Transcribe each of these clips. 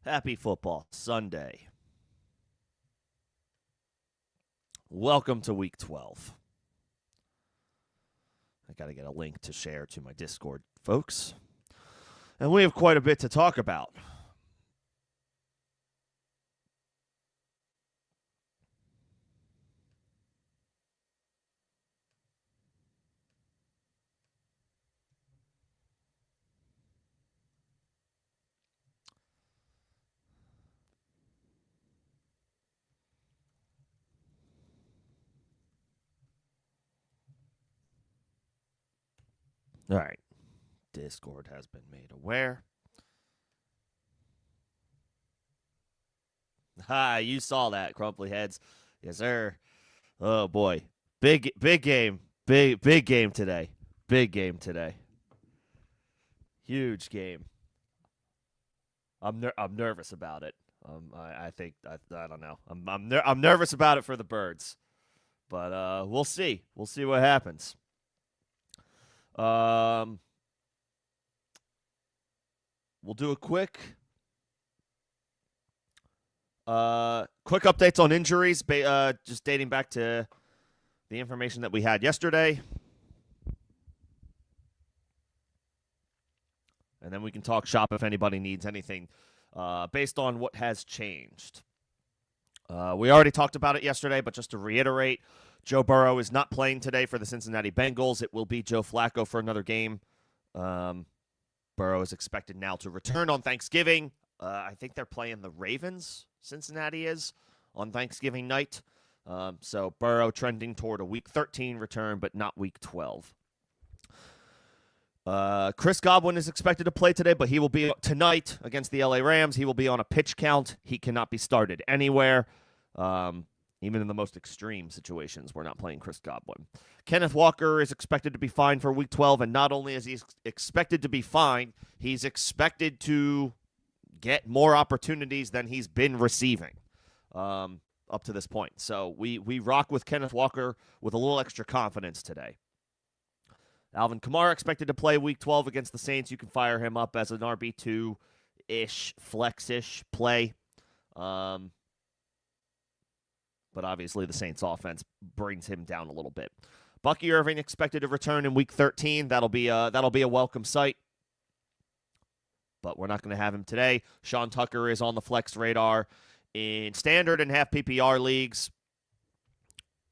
Happy Football Sunday. Welcome to week 12. I got to get a link to share to my Discord, folks. And we have quite a bit to talk about. All right. Discord has been made aware. Ha, you saw that, Crumply Heads. Yes, sir. Oh boy. Big game. Big game today. Big game today. Huge game. I'm nervous about it. I think I don't know. I'm nervous about it for the Birds, but we'll see. We'll see what happens. Um, we'll do a quick updates on injuries, just dating back to the information that we had yesterday, and then we can talk shop if anybody needs anything based on what has changed. We already talked about it yesterday, but just to reiterate, Joe Burrow is not playing today for the Cincinnati Bengals. It will be Joe Flacco for another game. Um, Burrow is expected now to return on Thanksgiving. I think they're playing the Ravens, Cincinnati is, on Thanksgiving night. So Burrow trending toward a Week 13 return, but not Week 12. Chris Godwin is expected to play today, but he will be tonight against the LA Rams. He will be on a pitch count. He cannot be started anywhere. Even in the most extreme situations, we're not playing Chris Godwin. Kenneth Walker is expected to be fine for Week 12, and not only is he expected to be fine, he's expected to get more opportunities than he's been receiving up to this point. So we rock with Kenneth Walker with a little extra confidence today. Alvin Kamara expected to play Week 12 against the Saints. You can fire him up as an RB2-ish, flex-ish play. But obviously the Saints offense brings him down a little bit. Bucky Irving expected to return in Week 13. That'll be a welcome sight. But we're not going to have him today. Sean Tucker is on the flex radar in standard and half PPR leagues.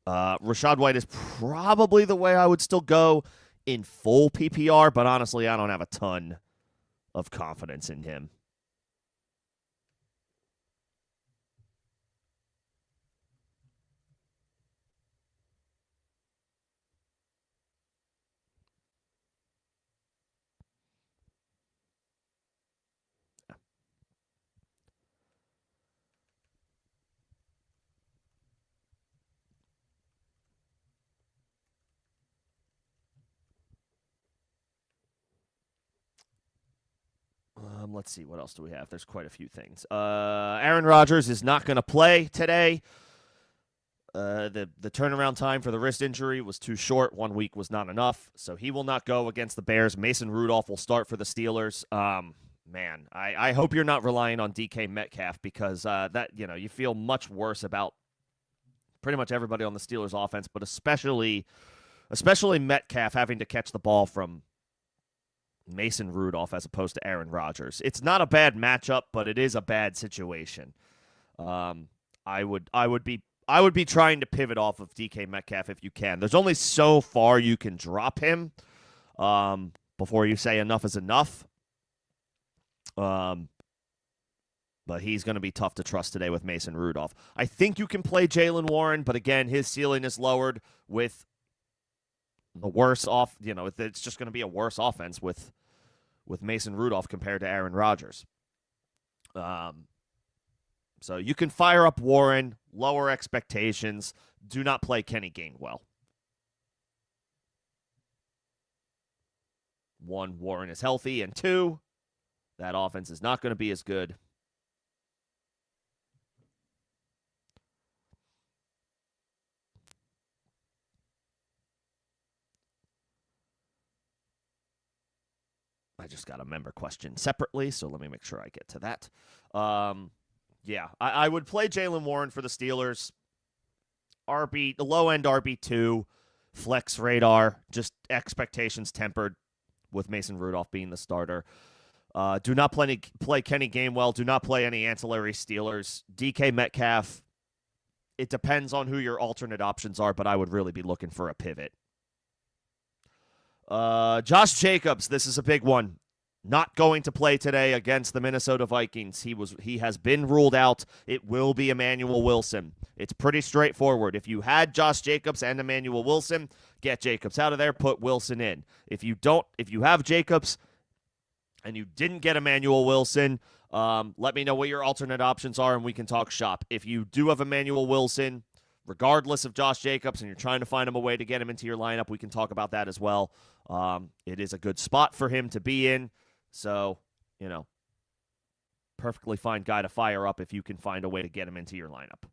Rachaad White is probably the way I would still go in full PPR, but honestly, I don't have a ton of confidence in him. Let's see. What else do we have? There's quite a few things. Aaron Rodgers is not going to play today. The turnaround time for the wrist injury was too short. 1 week was not enough, so he will not go against the Bears. Mason Rudolph will start for the Steelers. Man, I hope you're not relying on DK Metcalf because that you feel much worse about pretty much everybody on the Steelers offense, but especially Metcalf having to catch the ball from Mason Rudolph as opposed to Aaron Rodgers. It's not a bad matchup, but it is a bad situation. I would be trying to pivot off of DK Metcalf if you can. There's only so far you can drop him before you say enough is enough. But he's going to be tough to trust today with Mason Rudolph. I think you can play Jaylen Warren, but again, his ceiling is lowered with the worse off. It's just going to be a worse offense with Mason Rudolph compared to Aaron Rodgers. So you can fire up Warren, lower expectations. Do not play Kenny Gainwell. One, Warren is healthy, and two, that offense is not going to be as good. I just got a member question separately, so let me make sure I get to that. Yeah, I would play Jaylen Warren for the Steelers. The low end RB2, flex radar, just expectations tempered with Mason Rudolph being the starter. Do not play Kenny Gainwell. Do not play any ancillary Steelers. DK Metcalf, it depends on who your alternate options are, but I would really be looking for a pivot. Josh Jacobs, this is a big one. Not going to play today against the Minnesota Vikings. He has been ruled out. It will be Emmanuel Wilson. It's pretty straightforward. If you had Josh Jacobs and Emmanuel Wilson, get Jacobs out of there, put Wilson in. If you have Jacobs and you didn't get Emmanuel Wilson, let me know what your alternate options are and we can talk shop. If you do have Emmanuel Wilson, regardless of Josh Jacobs, and you're trying to find him a way to get him into your lineup, we can talk about that as well. It is a good spot for him to be in. So, perfectly fine guy to fire up if you can find a way to get him into your lineup.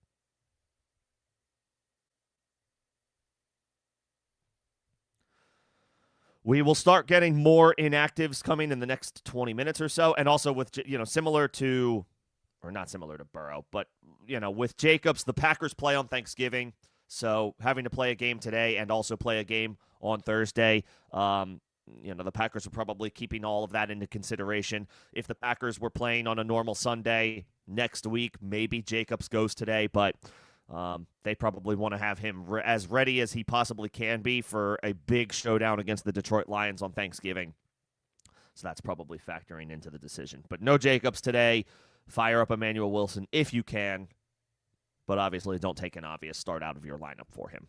We will start getting more inactives coming in the next 20 minutes or so. And also with, similar to, or not similar to Burrow, but, with Jacobs, the Packers play on Thanksgiving. So having to play a game today and also play a game on Thursday, the Packers are probably keeping all of that into consideration. If the Packers were playing on a normal Sunday next week, maybe Jacobs goes today, but they probably want to have him as ready as he possibly can be for a big showdown against the Detroit Lions on Thanksgiving. So that's probably factoring into the decision. But no Jacobs today. Fire up Emmanuel Wilson if you can, but obviously don't take an obvious start out of your lineup for him.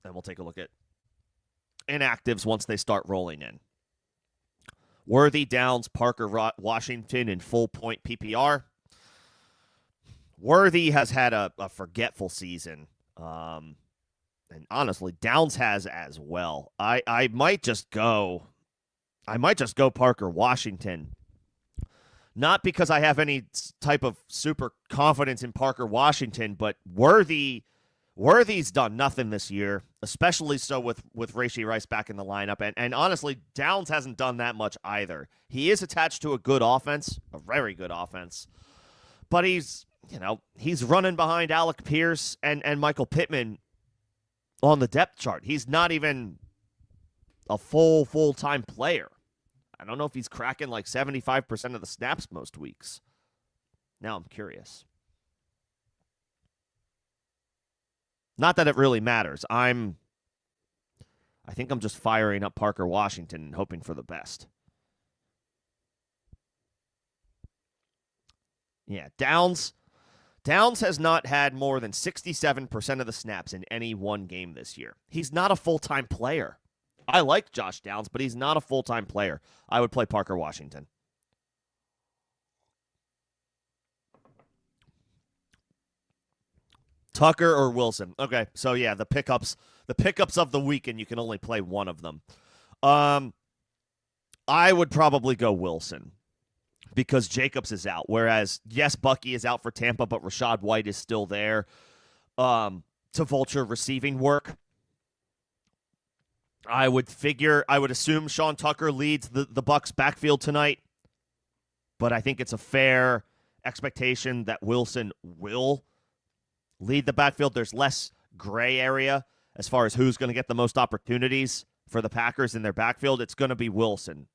And we'll take a look at inactives once they start rolling in. Worthy, Downs, Parker, Washington in full point PPR. Worthy has had a forgetful season. And honestly, Downs has as well. I might just go Parker Washington. Not because I have any type of super confidence in Parker Washington, but Worthy's done nothing this year, especially so with Rashee Rice back in the lineup. And honestly, Downs hasn't done that much either. He is attached to a good offense, a very good offense. But he's running behind Alec Pierce and Michael Pittman on the depth chart. He's not even a full-time player. I don't know if he's cracking like 75% of the snaps most weeks. Now I'm curious. Not that it really matters. I think I'm just firing up Parker Washington and hoping for the best. Yeah, Downs has not had more than 67% of the snaps in any one game this year. He's not a full-time player. I like Josh Downs, but he's not a full-time player. I would play Parker Washington. Tucker or Wilson. Okay, so yeah, the pickups of the week, and you can only play one of them. I would probably go Wilson because Jacobs is out. Whereas, yes, Bucky is out for Tampa, but Rachaad White is still there to vulture receiving work. I would assume Sean Tucker leads the Bucks backfield tonight, but I think it's a fair expectation that Wilson will lead the backfield. There's less gray area as far as who's going to get the most opportunities for the Packers in their backfield. It's going to be Wilson.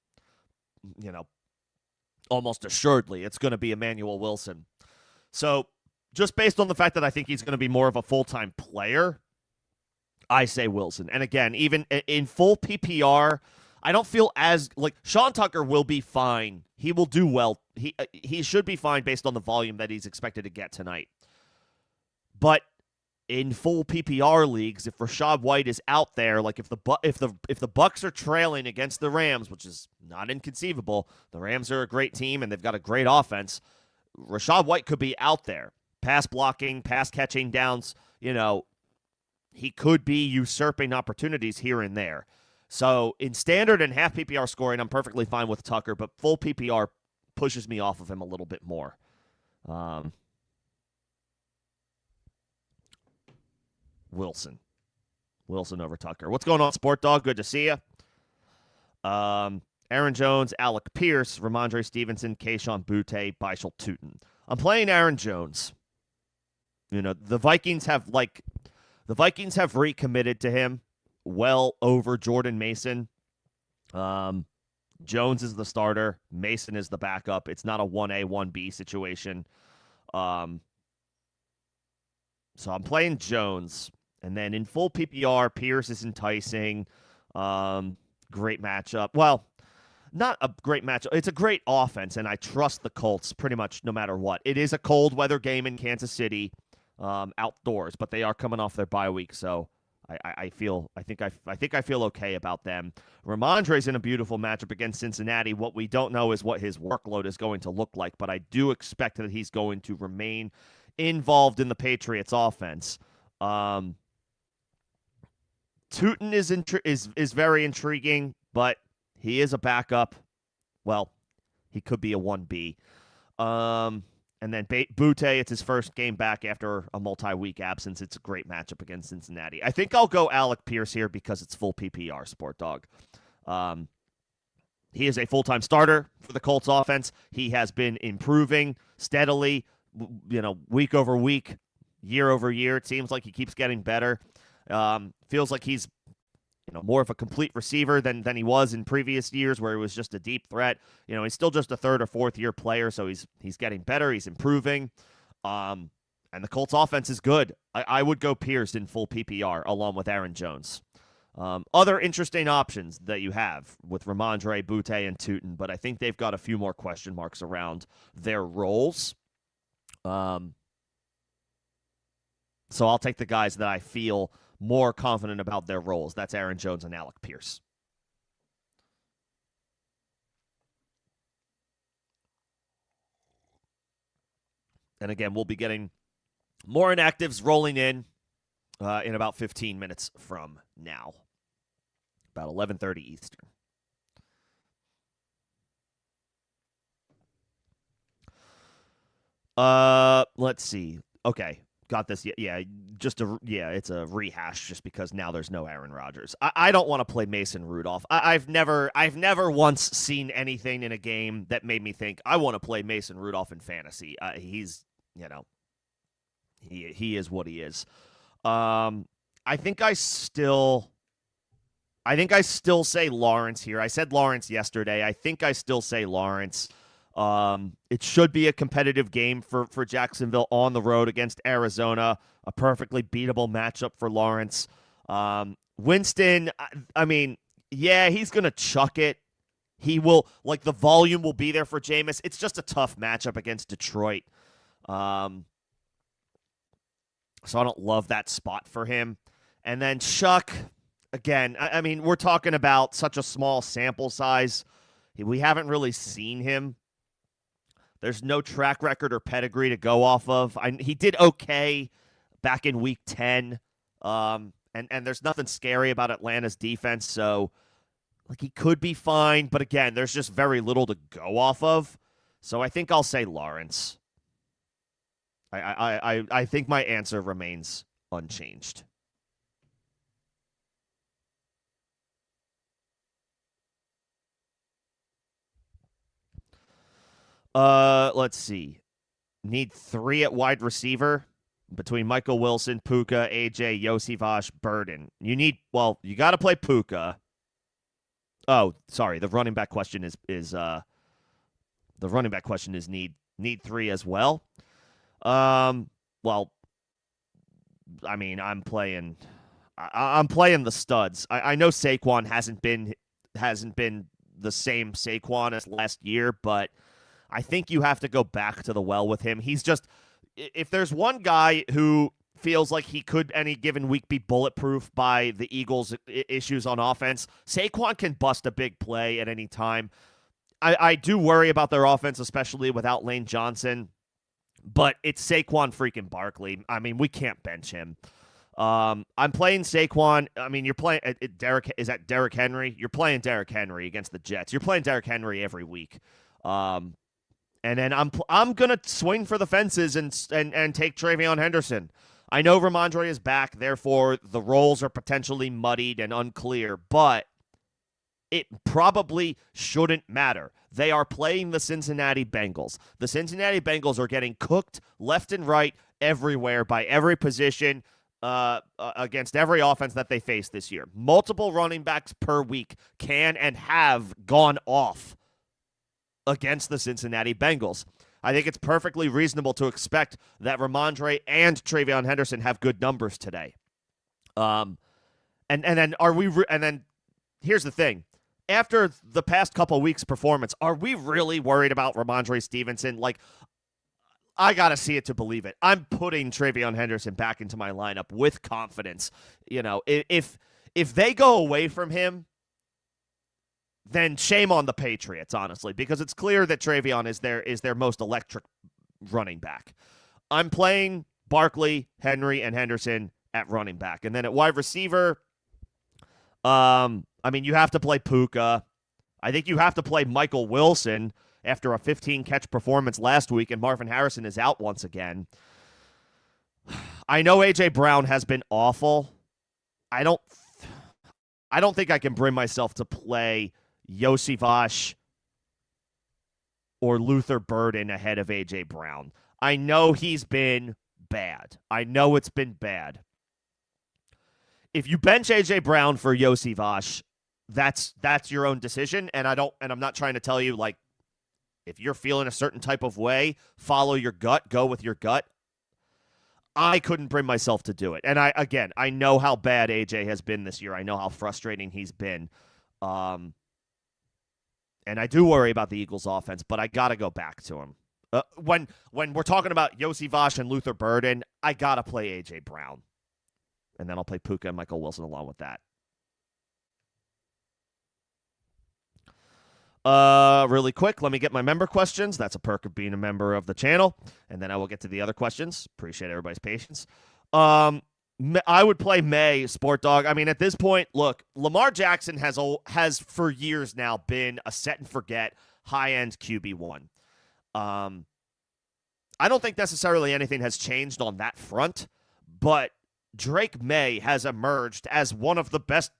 Almost assuredly, it's going to be Emmanuel Wilson. So just based on the fact that I think he's going to be more of a full-time player, I say Wilson. And again, even in full PPR, I don't feel as like Sean Tucker will be fine. He will do well. He should be fine based on the volume that he's expected to get tonight. But in full PPR leagues, if Rachaad White is out there, like if the Bucks are trailing against the Rams, which is not inconceivable, the Rams are a great team and they've got a great offense. Rachaad White could be out there, pass blocking, pass catching downs. He could be usurping opportunities here and there. So in standard and half PPR scoring, I'm perfectly fine with Tucker, but full PPR pushes me off of him a little bit more. Wilson. Wilson over Tucker. What's going on, Sport Dog? Good to see you. Aaron Jones, Alec Pierce, Ramondre Stevenson, Kayshon Boutte, Bishal Tootin. I'm playing Aaron Jones. You know, the Vikings have recommitted to him well over Jordan Mason. Jones is the starter. Mason is the backup. It's not a 1A, 1B situation. So I'm playing Jones. And then in full PPR, Pierce is enticing. Great matchup. Well, not a great matchup. It's a great offense, and I trust the Colts pretty much no matter what. It is a cold weather game in Kansas City, outdoors, but they are coming off their bye week, so I think I feel okay about them. Ramondre's in a beautiful matchup against Cincinnati. What we don't know is what his workload is going to look like, but I do expect that he's going to remain involved in the Patriots offense. Tootin is very intriguing, but he is a backup. Well, he could be a 1B. And then Boutte, it's his first game back after a multi-week absence. It's a great matchup against Cincinnati. I think I'll go Alec Pierce here because it's full PPR, Sport Dog. He is a full-time starter for the Colts offense. He has been improving steadily, week over week, year over year. It seems like he keeps getting better. Feels like he's more of a complete receiver than he was in previous years where he was just a deep threat. He's still just a third or fourth year player, so he's getting better. He's improving. And the Colts offense is good. I would go Pierce in full PPR along with Aaron Jones. Other interesting options that you have with Ramondre, Boutte, and Tootin, but I think they've got a few more question marks around their roles. So I'll take the guys that I feel more confident about their roles. That's Aaron Jones and Alec Pierce. And again, we'll be getting more inactives rolling in about 15 minutes from now, about 11:30 Eastern. Let's see. Okay. Got this. Yeah, it's a rehash just because now there's no Aaron Rodgers. I don't want to play Mason Rudolph. I've never once seen anything in a game that made me think I want to play Mason Rudolph in fantasy. He's, he is what he is. I think I still say Lawrence here. I said Lawrence yesterday. I think I still say Lawrence. It should be a competitive game for Jacksonville on the road against Arizona, a perfectly beatable matchup for Lawrence. Winston, he's going to chuck it. He will, the volume will be there for Jameis. It's just a tough matchup against Detroit. So I don't love that spot for him. And then Chuck, again, we're talking about such a small sample size. We haven't really seen him. There's no track record or pedigree to go off of. He did okay back in Week 10, and there's nothing scary about Atlanta's defense, so he could be fine. But again, there's just very little to go off of. So I think I'll say Lawrence. I think my answer remains unchanged. Let's see. Need 3 at wide receiver between Michael Wilson, Puka, AJ, Yosivas, Burden. You got to play Puka. Oh, sorry. The running back question is need 3 as well. I'm playing the studs. I know Saquon hasn't been the same Saquon as last year, but I think you have to go back to the well with him. He's just, if there's one guy who feels like he could any given week be bulletproof by the Eagles' issues on offense, Saquon can bust a big play at any time. I do worry about their offense, especially without Lane Johnson, but it's Saquon freaking Barkley. We can't bench him. I'm playing Saquon. You're playing Derrick. Is that Derrick Henry? You're playing Derrick Henry against the Jets. You're playing Derrick Henry every week. And then I'm gonna swing for the fences and take TreVeyon Henderson. I know Ramondre is back, therefore the roles are potentially muddied and unclear, but it probably shouldn't matter. They are playing the Cincinnati Bengals. The Cincinnati Bengals are getting cooked left and right everywhere by every position against every offense that they face this year. Multiple running backs per week can and have gone off against the Cincinnati Bengals. I think it's perfectly reasonable to expect that Ramondre and TreVeyon Henderson have good numbers today. And then here's the thing. After the past couple weeks' performance, are we really worried about Ramondre Stevenson? Like, I got to see it to believe it. I'm putting TreVeyon Henderson back into my lineup with confidence. You know, if they go away from him, then shame on the Patriots, honestly, because it's clear that TreVeyon is their most electric running back. I'm playing Barkley, Henry, and Henderson at running back. And then at wide receiver, you have to play Puka. I think you have to play Michael Wilson after a 15-catch performance last week, and Marvin Harrison is out once again. I know A.J. Brown has been awful. I don't think I can bring myself to play Yossi Vash or Luther Burden ahead of A.J. Brown. I know he's been bad. I know it's been bad. If you bench A.J. Brown for Yossi Vash, that's your own decision, and I'm not trying to tell you, like, if you're feeling a certain type of way, follow your gut, go with your gut. I couldn't bring myself to do it. And I know how bad AJ has been this year. I know how frustrating he's been. And I do worry about the Eagles' offense, but I got to go back to him. When we're talking about Yossi Vash and Luther Burden, I got to play A.J. Brown. And then I'll play Puka and Michael Wilson along with that. Really quick, let me get my member questions. That's a perk of being a member of the channel. And then I will get to the other questions. Appreciate everybody's patience. I would play May, Sport Dog. I mean, at this point, look, Lamar Jackson has for years now been a set-and-forget high-end QB1. I don't think necessarily anything has changed on that front, but Drake May has emerged as one of the best.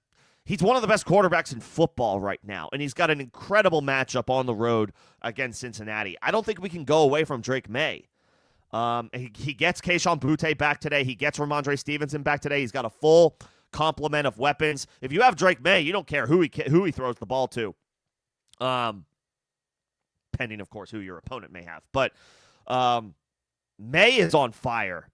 He's one of the best quarterbacks in football right now, and he's got an incredible matchup on the road against Cincinnati. I don't think we can go away from Drake May. He gets Kayshon Boutte back today. He gets Ramondre Stevenson back today. He's got a full complement of weapons. If you have Drake May, you don't care who he throws the ball to, pending, of course, who your opponent may have. But May is on fire.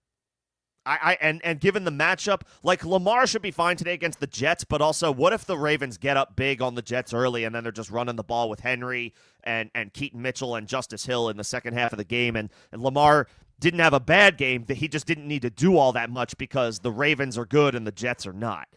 And given the matchup, like, Lamar should be fine today against the Jets, but also, what if the Ravens get up big on the Jets early and then they're just running the ball with Henry and Keaton Mitchell and Justice Hill in the second half of the game, and Lamar didn't have a bad game, that he just didn't need to do all that much because the Ravens are good and the Jets are not.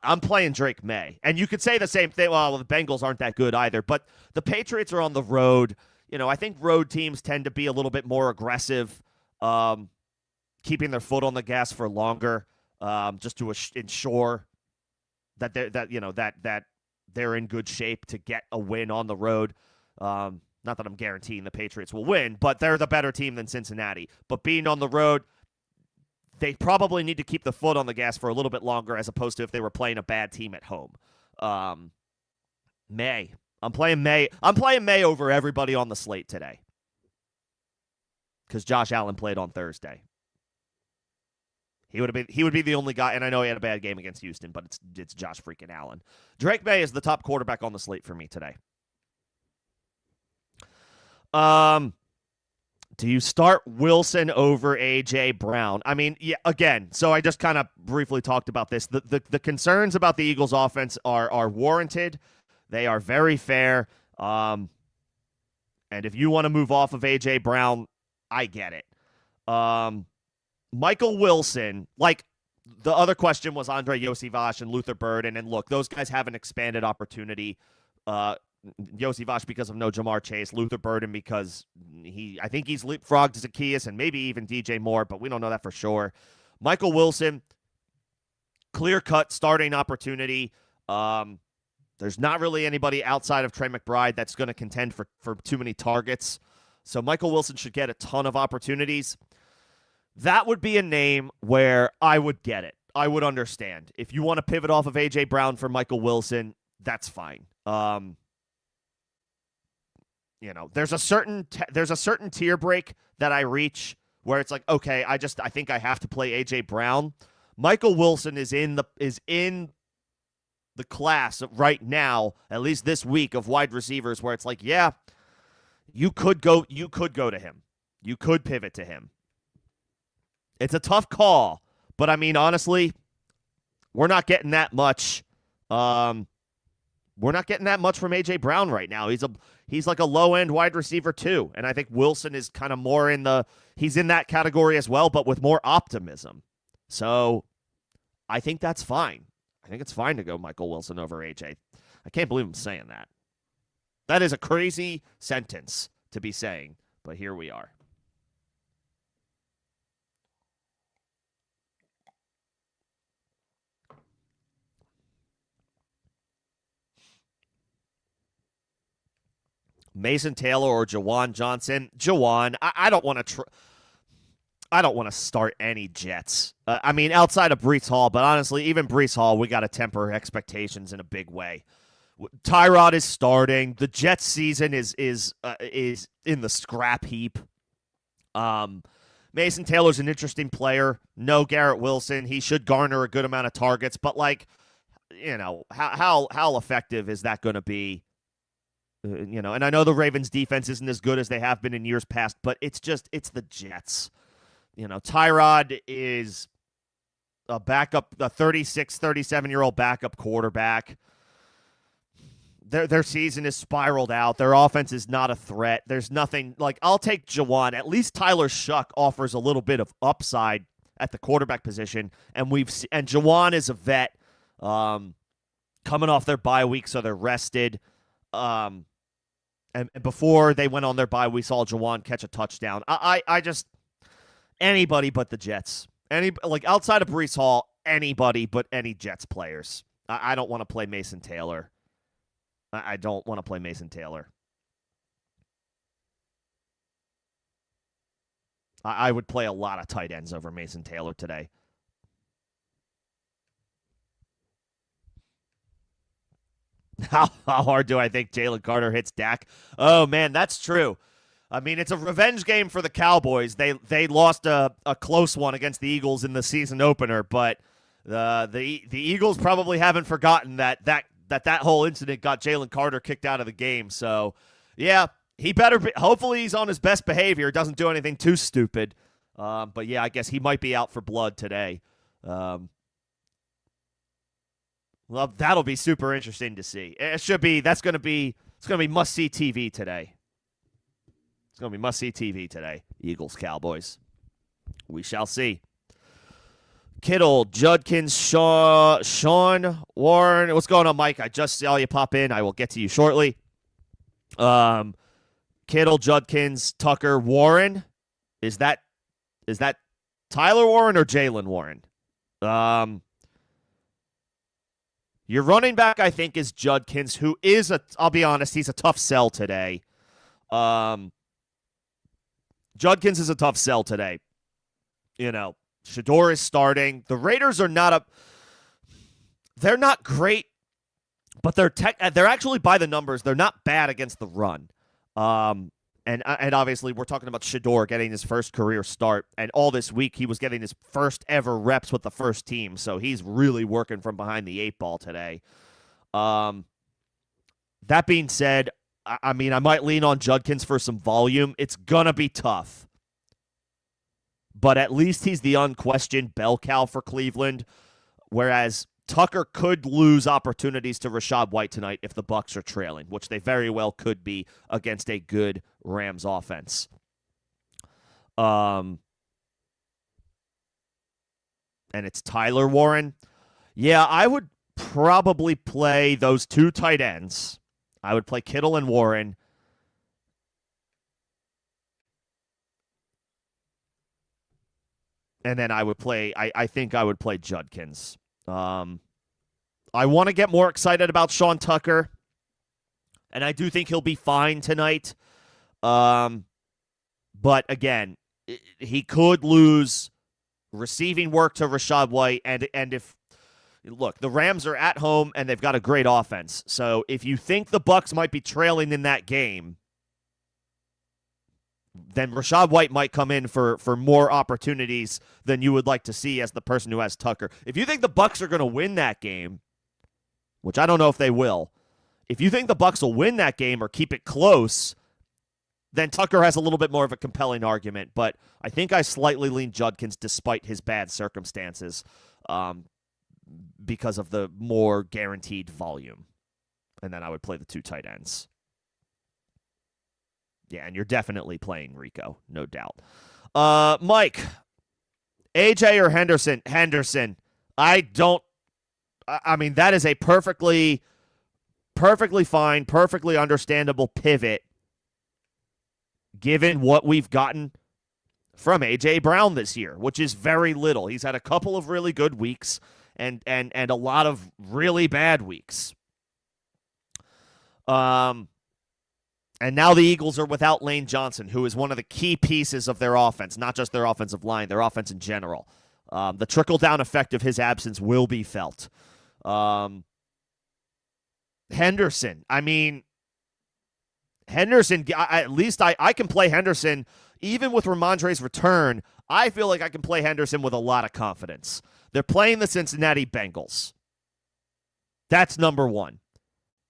I'm playing Drake May. And you could say the same thing, well, the Bengals aren't that good either, but the Patriots are on the road. You know, I think road teams tend to be a little bit more aggressive, keeping their foot on the gas for longer, just to ensure that they're in good shape to get a win on the road. Not that I'm guaranteeing the Patriots will win, but they're the better team than Cincinnati. But being on the road, they probably need to keep the foot on the gas for a little bit longer, as opposed to if they were playing a bad team at home. May. I'm playing May. I'm playing May over everybody on the slate today, because Josh Allen played on Thursday. He would be the only guy, and I know he had a bad game against Houston, but it's Josh freaking Allen. Drake May is the top quarterback on the slate for me today. Do you start Wilson over A.J. Brown? I mean, yeah, again, so I just kind of briefly talked about this. The concerns about the Eagles' offense are warranted. They are very fair. And if you want to move off of A.J. Brown, I get it. Michael Wilson, like, the other question was Andre Yossi Vash and Luther Burden, and look, those guys have an expanded opportunity. Yossi Vash because of no Jamar Chase, Luther Burden because I think he's leapfrogged Zacchaeus and maybe even DJ Moore, but we don't know that for sure. Michael Wilson, clear-cut starting opportunity. There's not really anybody outside of Trey McBride that's going to contend for too many targets, so Michael Wilson should get a ton of opportunities. That would be a name where I would get it. I would understand. If you want to pivot off of A.J. Brown for Michael Wilson, that's fine. There's a certain tier break that I reach where it's like, okay, I think I have to play A.J. Brown. Michael Wilson is in the class right now, at least this week, of wide receivers where it's like, yeah, you could go to him. You could pivot to him. It's a tough call, but I mean, honestly, we're not getting that much. We're not getting that much from A.J. Brown right now. He's like a low-end wide receiver too, and I think Wilson is kind of more he's in that category as well, but with more optimism. So I think that's fine. I think it's fine to go Michael Wilson over A.J. I can't believe I'm saying that. That is a crazy sentence to be saying, but here we are. Mason Taylor or Juwan Johnson? Juwan. I don't want to. I don't want to start any Jets. I mean, outside of Breece Hall, but honestly, even Breece Hall, we got to temper expectations in a big way. Tyrod is starting. The Jets season is in the scrap heap. Mason Taylor's an interesting player. No Garrett Wilson. He should garner a good amount of targets, but how effective is that going to be? And I know the Ravens defense isn't as good as they have been in years past, but it's the Jets. Tyrod is a 36, 37-year-old backup quarterback. Their season is spiraled out. Their offense is not a threat. There's nothing I'll take Juwan. At least Tyler Shuck offers a little bit of upside at the quarterback position, and Juwan is a vet coming off their bye week, so they're rested. And before they went on their bye, we saw Juwan catch a touchdown. I just anybody but the Jets. Outside of Breece Hall, anybody but any Jets players. I don't want to play Mason Taylor. I don't want to play Mason Taylor. I would play a lot of tight ends over Mason Taylor today. How hard do I think Jalen Carter hits Dak? Oh, man, that's true. I mean, it's a revenge game for the Cowboys. They lost a close one against the Eagles in the season opener, but the Eagles probably haven't forgotten that whole incident got Jalen Carter kicked out of the game. So, yeah, he better be, hopefully he's on his best behavior, doesn't do anything too stupid. But, yeah, I guess he might be out for blood today. Well, that'll be super interesting to see. It's going to be must-see TV today. It's going to be must-see TV today. Eagles, Cowboys. We shall see. Kittle, Judkins, Sean Warren. What's going on, Mike? I just saw you pop in. I will get to you shortly. Kittle, Judkins, Tucker, Warren. Is that Tyler Warren or Jalen Warren? Your running back, I think, is Judkins, who is I'll be honest, he's a tough sell today. Judkins is a tough sell today. Shedeur is starting. The Raiders are they're not great, but they're actually, by the numbers, they're not bad against the run. And obviously we're talking about Shedeur getting his first career start, and all this week he was getting his first ever reps with the first team, so he's really working from behind the eight ball today. That being said, I mean, I might lean on Judkins for some volume. It's going to be tough. But at least he's the unquestioned bell cow for Cleveland, whereas Tucker could lose opportunities to Rachaad White tonight if the Bucs are trailing, which they very well could be against a good Rams offense. And it's Tyler Warren. Yeah, I would probably play those two tight ends. I would play Kittle and Warren. And then I would play, I think I would play Judkins. I want to get more excited about Sean Tucker, and I do think he'll be fine tonight. But again, he could lose receiving work to Rachaad White, and if look, the Rams are at home and they've got a great offense. So if you think the Bucs might be trailing in that game, then Rachaad White might come in for more opportunities than you would like to see as the person who has Tucker. If you think the Bucs are going to win that game, which I don't know if they will, if you think the Bucs will win that game or keep it close, then Tucker has a little bit more of a compelling argument. But I think I slightly lean Judkins despite his bad circumstances because of the more guaranteed volume. And then I would play the 2 tight ends. Yeah, and you're definitely playing Rico, no doubt. Mike, AJ or Henderson? Henderson. I mean, that is a perfectly fine, perfectly understandable pivot given what we've gotten from A.J. Brown this year, which is very little. He's had a couple of really good weeks and a lot of really bad weeks. And now the Eagles are without Lane Johnson, who is one of the key pieces of their offense, not just their offensive line, their offense in general. The trickle-down effect of his absence will be felt. Henderson. I mean, Henderson, at least I can play Henderson. Even with Ramondre's return, I feel like I can play Henderson with a lot of confidence. They're playing the Cincinnati Bengals. That's number one.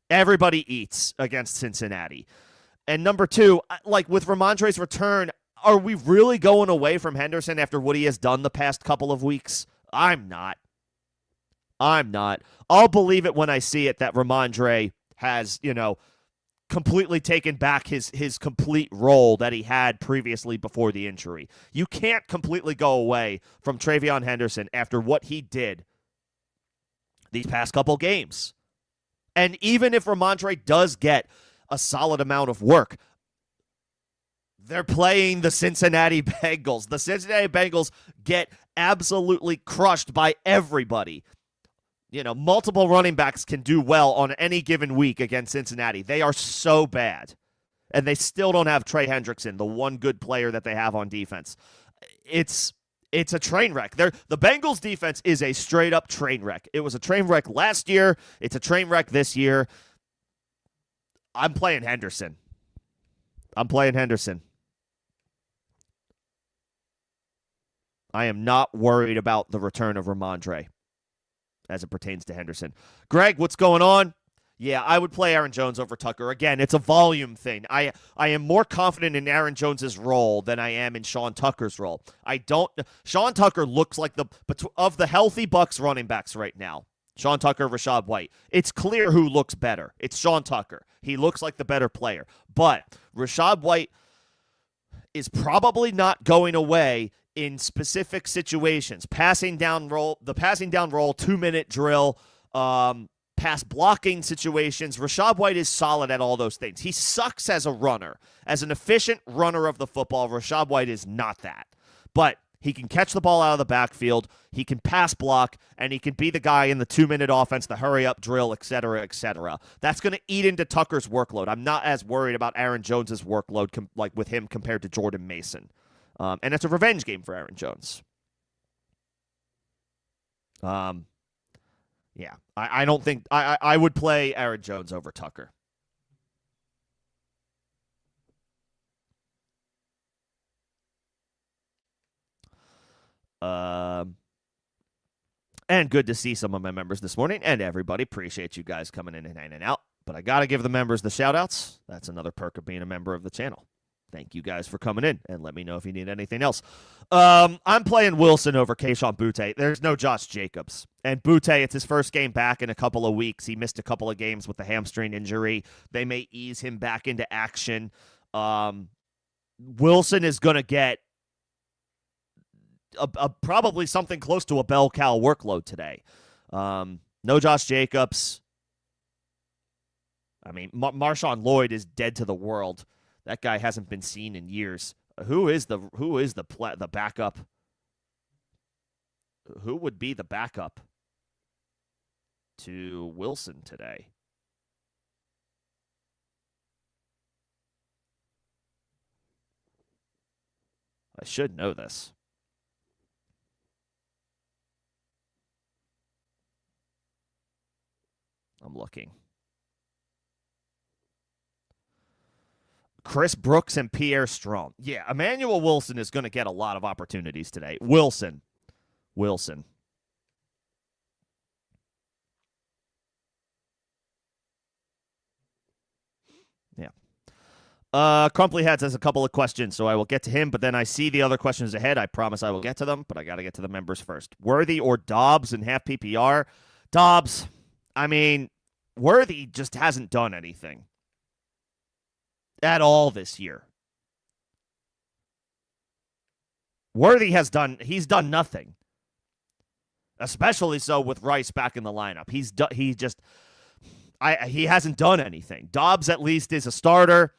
Everybody eats against Cincinnati. And number two, like with Ramondre's return, are we really going away from Henderson after what he has done the past couple of weeks? I'm not. I'll believe it when I see it that Ramondre has, completely taken back his complete role that he had previously before the injury. You can't completely go away from TreVeyon Henderson after what he did these past couple games. And even if Ramondre does get a solid amount of work, they're playing the Cincinnati Bengals. The Cincinnati Bengals get absolutely crushed by everybody. Multiple running backs can do well on any given week against Cincinnati. They are so bad. And they still don't have Trey Hendrickson, the one good player that they have on defense. It's a train wreck. The Bengals defense is a straight-up train wreck. It was a train wreck last year. It's a train wreck this year. I'm playing Henderson. I am not worried about the return of Ramondre as it pertains to Henderson. Greg, what's going on? Yeah, I would play Aaron Jones over Tucker. Again, it's a volume thing. I am more confident in Aaron Jones's role than I am in Sean Tucker's role. Sean Tucker looks like of the healthy Bucs running backs right now. Sean Tucker, Rachaad White. It's clear who looks better. It's Sean Tucker. He looks like the better player. But Rachaad White is probably not going away in specific situations. The passing down roll, 2-minute drill, pass blocking situations. Rachaad White is solid at all those things. He sucks as a runner. As an efficient runner of the football, Rachaad White is not that. But he can catch the ball out of the backfield, he can pass block, and he can be the guy in the 2-minute offense, the hurry-up drill, et cetera, et cetera. That's going to eat into Tucker's workload. I'm not as worried about Aaron Jones's workload with him compared to Jordan Mason. And it's a revenge game for Aaron Jones. Yeah, I don't think I would play Aaron Jones over Tucker. And good to see some of my members this morning, and everybody. Appreciate you guys coming in and hanging out. But I got to give the members the shout-outs. That's another perk of being a member of the channel. Thank you guys for coming in, and let me know if you need anything else. I'm playing Wilson over Kayshon Boutte. There's no Josh Jacobs. And Boutte, it's his first game back in a couple of weeks. He missed a couple of games with the hamstring injury. They may ease him back into action. Wilson is going to get probably something close to a bell cow workload today. No Josh Jacobs. I mean, Marshawn Lloyd is dead to the world. That guy hasn't been seen in years. Who is the backup? Who would be the backup to Wilson today? I should know this. I'm looking. Chris Brooks and Pierre Strong. Yeah, Emmanuel Wilson is going to get a lot of opportunities today. Wilson. Yeah. Crumply Hats has a couple of questions, so I will get to him, but then I see the other questions ahead. I promise I will get to them, but I got to get to the members first. Worthy or Dobbs in half PPR? Dobbs. I mean, Worthy just hasn't done anything at all this year. Worthy he's done nothing. Especially so with Rice back in the lineup. He hasn't done anything. Dobbs at least is a starter.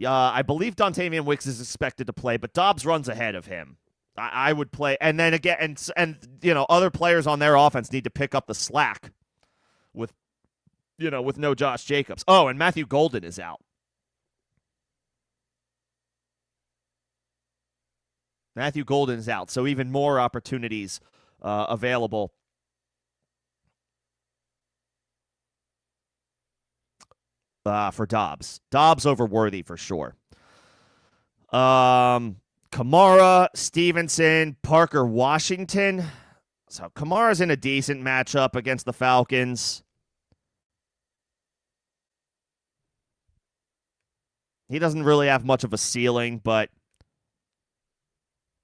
I believe Dontavian Wicks is expected to play, but Dobbs runs ahead of him. I would play, and then again, and other players on their offense need to pick up the slack with no Josh Jacobs. Oh, and Matthew Golden is out. Matthew Golden is out, so even more opportunities available. For Dobbs. Dobbs over Worthy for sure. Kamara, Stevenson, Parker, Washington. So Kamara's in a decent matchup against the Falcons. He doesn't really have much of a ceiling, but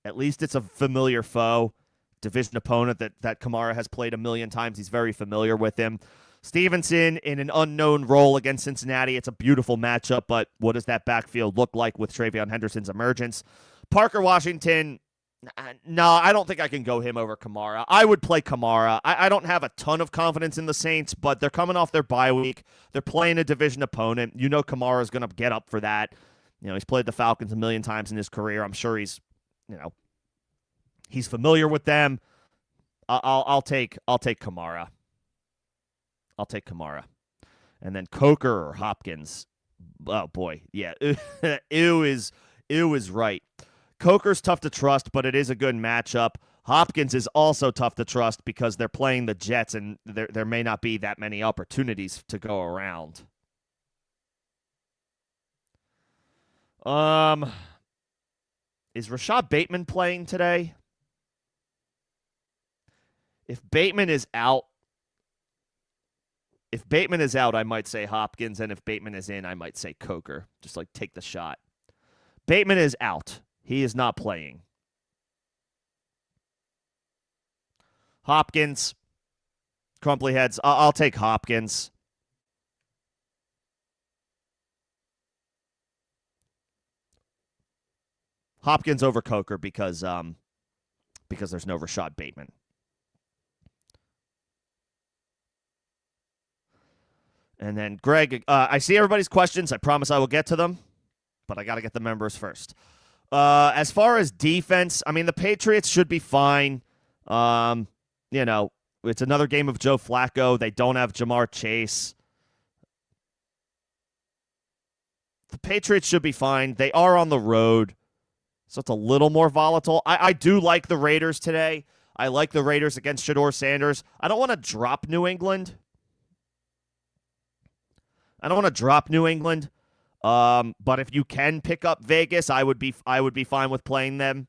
at least it's a familiar foe, division opponent that Kamara has played a million times. He's very familiar with him. Stevenson in an unknown role against Cincinnati. It's a beautiful matchup, but what does that backfield look like with TreVeyon Henderson's emergence? Parker Washington, no, I don't think I can go him over Kamara. I would play Kamara. I don't have a ton of confidence in the Saints, but they're coming off their bye week. They're playing a division opponent. Kamara's going to get up for that. He's played the Falcons a million times in his career. I'm sure he's familiar with them. I'll take Kamara. I'll take Kamara. And then Coker or Hopkins. Oh, boy. Yeah. Ew is right. Coker's tough to trust, but it is a good matchup. Hopkins is also tough to trust because they're playing the Jets, and there may not be that many opportunities to go around. Is Rashad Bateman playing today? If Bateman is out, I might say Hopkins, and if Bateman is in, I might say Coker. Just take the shot. Bateman is out. He is not playing. Hopkins, Crumply Heads. I'll take Hopkins. Hopkins over Coker because there's no Rashad Bateman. And then Greg, I see everybody's questions. I promise I will get to them, but I got to get the members first. As far as defense, I mean, the Patriots should be fine. It's another game of Joe Flacco. They don't have Jamar Chase. The Patriots should be fine. They are on the road, so it's a little more volatile. I do like the Raiders today. I like the Raiders against Shedeur Sanders. I don't want to drop New England. But if you can pick up Vegas, I would be fine with playing them.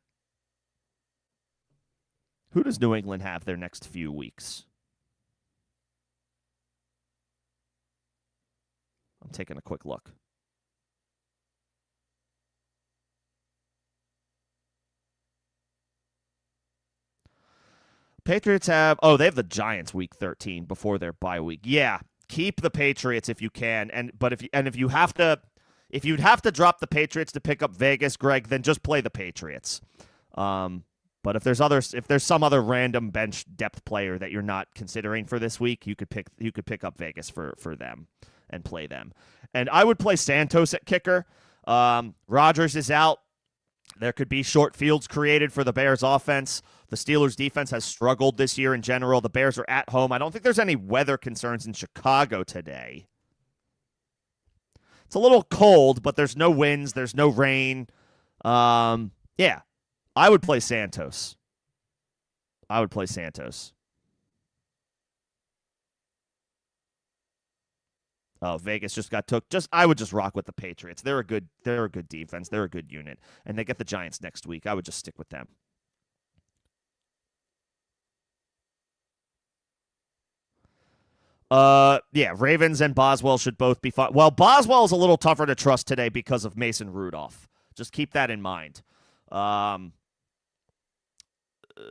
Who does New England have their next few weeks? I'm taking a quick look. Patriots have they have the Giants week 13 before their bye week. Yeah. Keep the Patriots if you can, if you'd have to drop the Patriots to pick up Vegas, Greg, then just play the Patriots. But if there's some other random bench depth player that you're not considering for this week, you could pick up Vegas for them and play them. And I would play Santos at kicker. Rodgers is out. There could be short fields created for the Bears offense. The Steelers defense has struggled this year in general. The Bears are at home. I don't think there's any weather concerns in Chicago today. It's a little cold, but there's no winds. There's no rain. Yeah. I would play Santos. I would play Santos. Oh, Vegas just got took. I would just rock with the Patriots. They're a good defense. They're a good unit. And they get the Giants next week. I would just stick with them. Yeah, Ravens and Boswell should both be fine. Well, Boswell's a little tougher to trust today because of Mason Rudolph. Just keep that in mind. Um,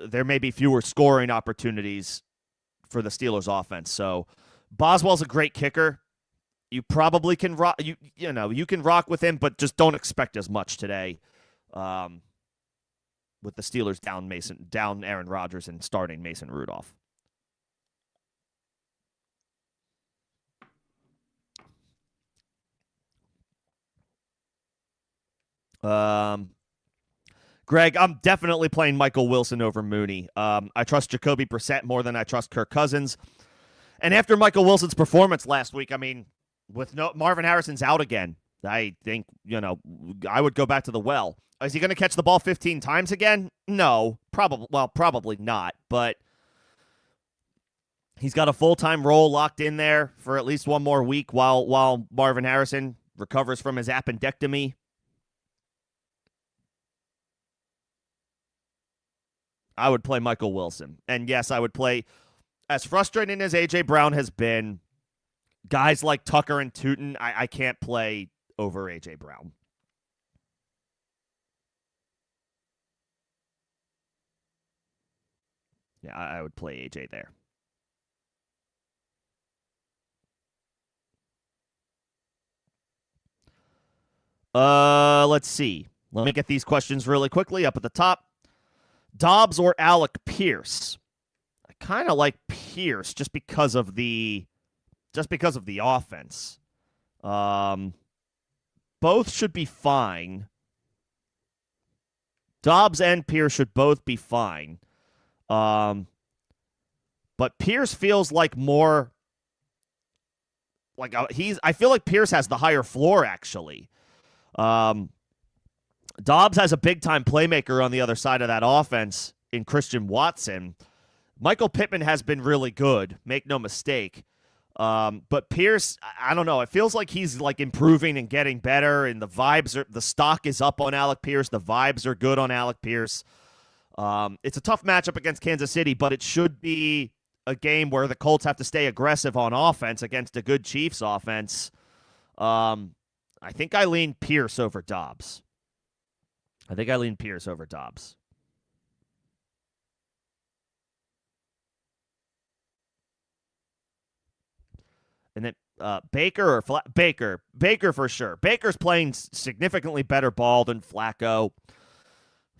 there may be fewer scoring opportunities for the Steelers offense. So Boswell's a great kicker. You probably can rock you can rock with him, but just don't expect as much today. Um, with the Steelers down Aaron Rodgers and starting Mason Rudolph. Um, Greg, I'm definitely playing Michael Wilson over Mooney. I trust Jacoby Brissett more than I trust Kirk Cousins. And after Michael Wilson's performance last week, I mean, with Marvin Harrison's out again, I think, I would go back to the well. Is he going to catch the ball 15 times again? No, probably not. But he's got a full-time role locked in there for at least one more week while Marvin Harrison recovers from his appendectomy. I would play Michael Wilson. And yes, I would play, as frustrating as A.J. Brown has been, guys like Tucker and Tootin, I can't play over A.J. Brown. Yeah, I would play A.J. there. Let's see. Let me get these questions really quickly up at the top. Dobbs or Alec Pierce? I kind of like Pierce just because of the offense. Both should be fine. Dobbs and Pierce should both be fine. But Pierce feels like more like I feel like Pierce has the higher floor actually. Dobbs has a big-time playmaker on the other side of that offense in Christian Watson. Michael Pittman has been really good, make no mistake. But Pierce, I don't know. It feels like he's like improving and getting better, and the stock is up on Alec Pierce. The vibes are good on Alec Pierce. It's a tough matchup against Kansas City, but it should be a game where the Colts have to stay aggressive on offense against a good Chiefs offense. I think I lean Pierce over Dobbs. And then Baker or Baker for sure. Baker's playing significantly better ball than Flacco.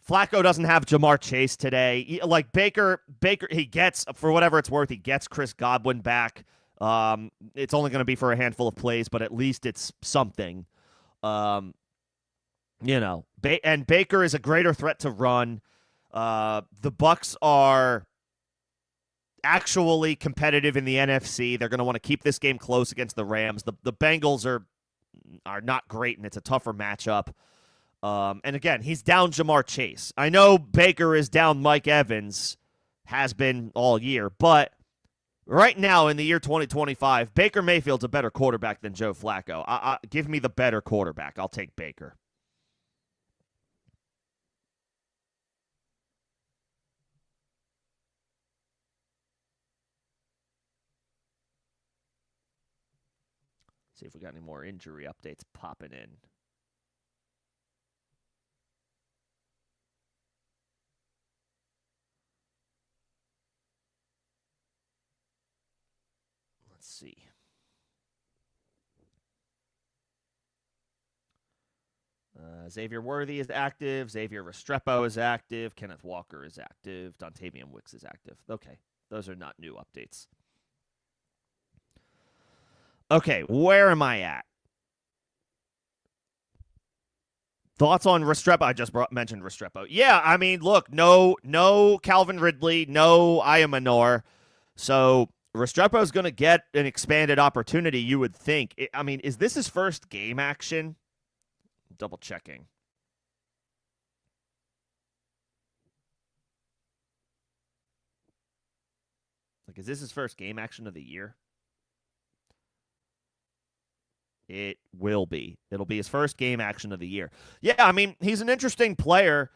Flacco doesn't have Jamar Chase today. Like Baker, he gets, for whatever it's worth, he gets Chris Godwin back. It's only going to be for a handful of plays, but at least it's something. And Baker is a greater threat to run. The Bucks are actually competitive in the NFC. They're going to want to keep this game close against the Rams. The Bengals are not great, and it's a tougher matchup. And again, he's down Jamar Chase. I know Baker is down Mike Evans, has been all year, but right now in the year 2025, Baker Mayfield's a better quarterback than Joe Flacco. Give me the better quarterback. I'll take Baker. See if we got any more injury updates popping in. Let's see. Xavier Worthy is active. Xavier Restrepo is active. Kenneth Walker is active. Dontavian Wicks is active. Okay, those are not new updates. Okay, where am I at? Thoughts on Restrepo? I just mentioned Restrepo. Yeah, I mean, look, no Calvin Ridley, no Ayamanor. So Restrepo is going to get an expanded opportunity, you would think. I mean, is this his first game action? Double checking. Is this his first game action of the year? It will be. It'll be his first game action of the year. Yeah, I mean, he's an interesting player.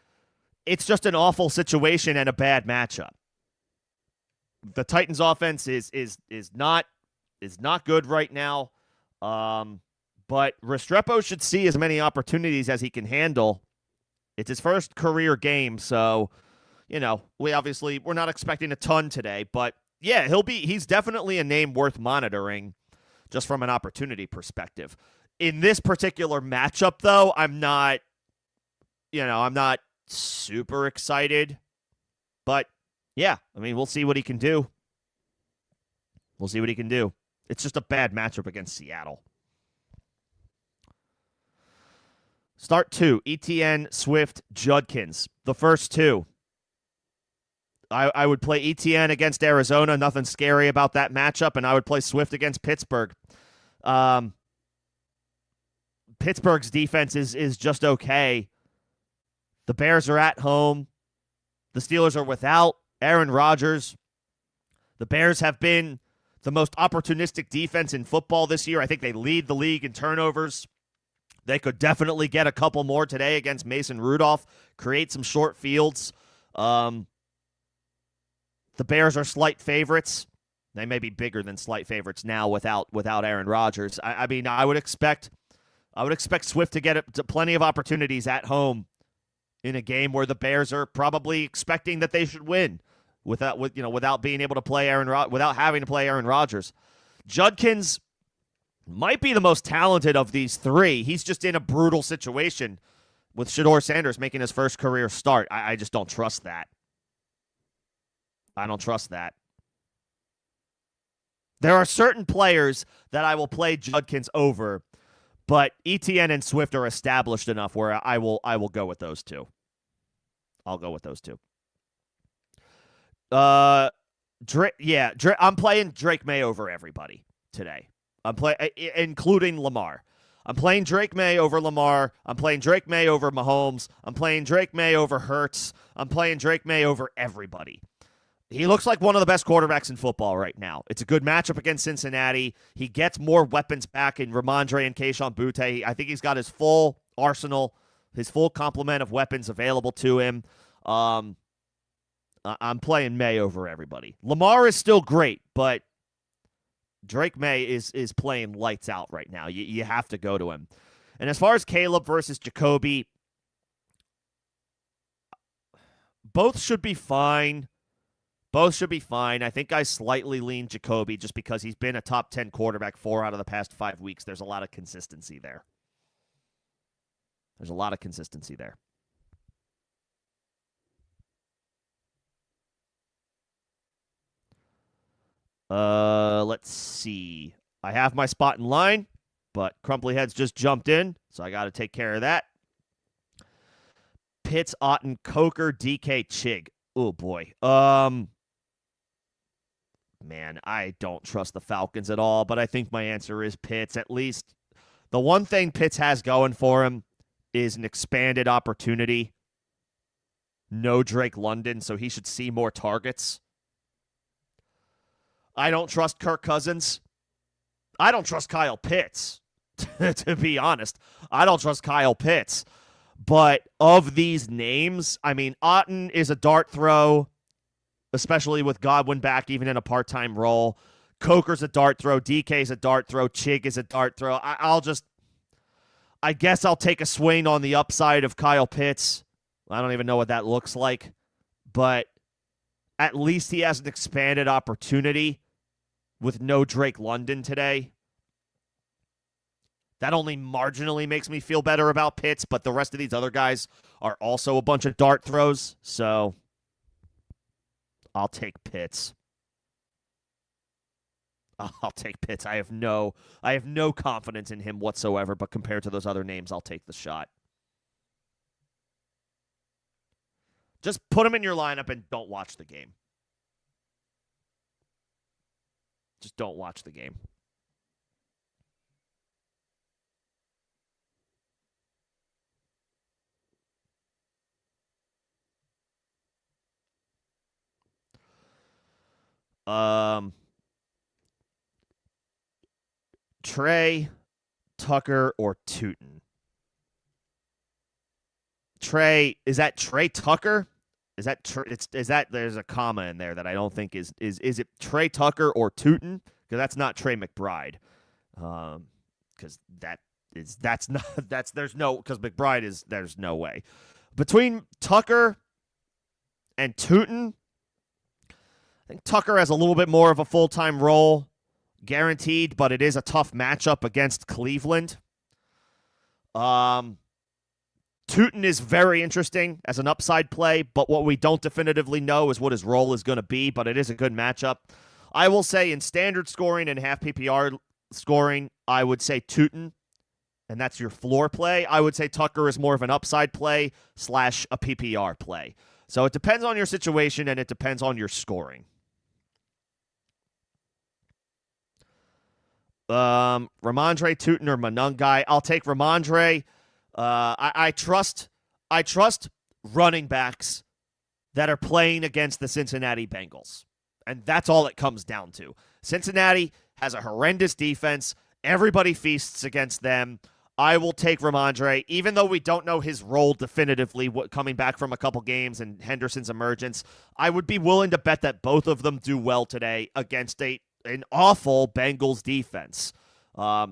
It's just an awful situation and a bad matchup. The Titans offense is not good right now. But Restrepo should see as many opportunities as he can handle. It's his first career game, so we're not expecting a ton today, but yeah, he's definitely a name worth monitoring just from an opportunity perspective. In this particular matchup though, I'm not super excited, but yeah, I mean, we'll see what he can do. It's just a bad matchup against Seattle. Start 2, ETN, Swift, Judkins. The first two. I would play ETN against Arizona. Nothing scary about that matchup. And I would play Swift against Pittsburgh. Pittsburgh's defense is just okay. The Bears are at home. The Steelers are without Aaron Rodgers. The Bears have been the most opportunistic defense in football this year. I think they lead the league in turnovers. They could definitely get a couple more today against Mason Rudolph, create some short fields. The Bears are slight favorites. They may be bigger than slight favorites now without Aaron Rodgers. I mean, I would expect Swift to get plenty of opportunities at home in a game where the Bears are probably expecting that they should win without being able to play without having to play Aaron Rodgers. Judkins might be the most talented of these three. He's just in a brutal situation with Shedeur Sanders making his first career start. I just don't trust that. I don't trust that. There are certain players that I will play Judkins over, but ETN and Swift are established enough where I will go with those two. I'll go with those two. I'm playing Drake May over everybody today. Including Lamar. I'm playing Drake May over Lamar. I'm playing Drake May over Mahomes. I'm playing Drake May over Hurts. I'm playing Drake May over everybody. He looks like one of the best quarterbacks in football right now. It's a good matchup against Cincinnati. He gets more weapons back in Ramondre and Kayshon Boutte. I think he's got his full arsenal, his full complement of weapons available to him. I'm playing May over everybody. Lamar is still great, but Drake May is playing lights out right now. You have to go to him. And as far as Caleb versus Jacoby, both should be fine. I think I slightly lean Jacoby just because he's been a top 10 quarterback 4 out of the past 5 weeks. There's a lot of consistency there. Let's see. I have my spot in line, but Crumply Heads just jumped in, so I got to take care of that. Pitts, Otten, Coker, DK, Chig. Oh, boy. Man, I don't trust the Falcons at all, but I think my answer is Pitts. At least the one thing Pitts has going for him is an expanded opportunity. No Drake London, so he should see more targets. I don't trust Kirk Cousins. I don't trust Kyle Pitts, to be honest. I don't trust Kyle Pitts. But of these names, I mean, Otten is a dart throw, especially with Godwin back, even in a part-time role. Coker's a dart throw. DK's a dart throw. Chig is a dart throw. I guess I'll take a swing on the upside of Kyle Pitts. I don't even know what that looks like. But at least he has an expanded opportunity with no Drake London today. That only marginally makes me feel better about Pitts, but the rest of these other guys are also a bunch of dart throws, so I'll take Pitts. I'll take Pitts. I have no confidence in him whatsoever, but compared to those other names, I'll take the shot. Just put him in your lineup and don't watch the game. Just don't watch the game. Um, Trey, Tucker, or Tootin? Trey, is that Trey Tucker? Is that is that there's a comma in there that I don't think is it Trey Tucker or Tootin? Because that's not Trey McBride. Because that's not that's there's no because McBride is there's no way between Tucker and Tootin. I think Tucker has a little bit more of a full-time role guaranteed, but it is a tough matchup against Cleveland. Tootin is very interesting as an upside play, but what we don't definitively know is what his role is going to be, but it is a good matchup. I will say in standard scoring and half PPR scoring, I would say Tootin, and that's your floor play. I would say Tucker is more of an upside play / a PPR play. So it depends on your situation, and it depends on your scoring. Ramondre, Tootin, or Monangai. I'll take Ramondre. I trust running backs that are playing against the Cincinnati Bengals. And that's all it comes down to. Cincinnati has a horrendous defense. Everybody feasts against them. I will take Ramondre, even though we don't know his role definitively coming back from a couple games and Henderson's emergence. I would be willing to bet that both of them do well today against an awful Bengals defense.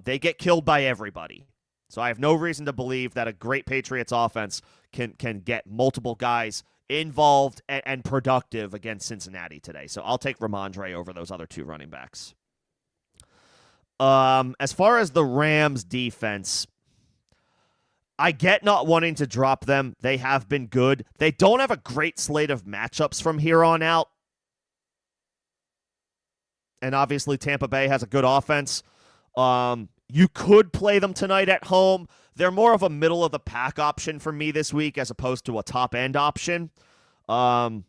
They get killed by everybody. So I have no reason to believe that a great Patriots offense can get multiple guys involved and productive against Cincinnati today. So I'll take Ramondre over those other two running backs. As far as the Rams defense, I get not wanting to drop them. They have been good. They don't have a great slate of matchups from here on out. And obviously Tampa Bay has a good offense. You could play them tonight at home. They're more of a middle-of-the-pack option for me this week as opposed to a top-end option. Like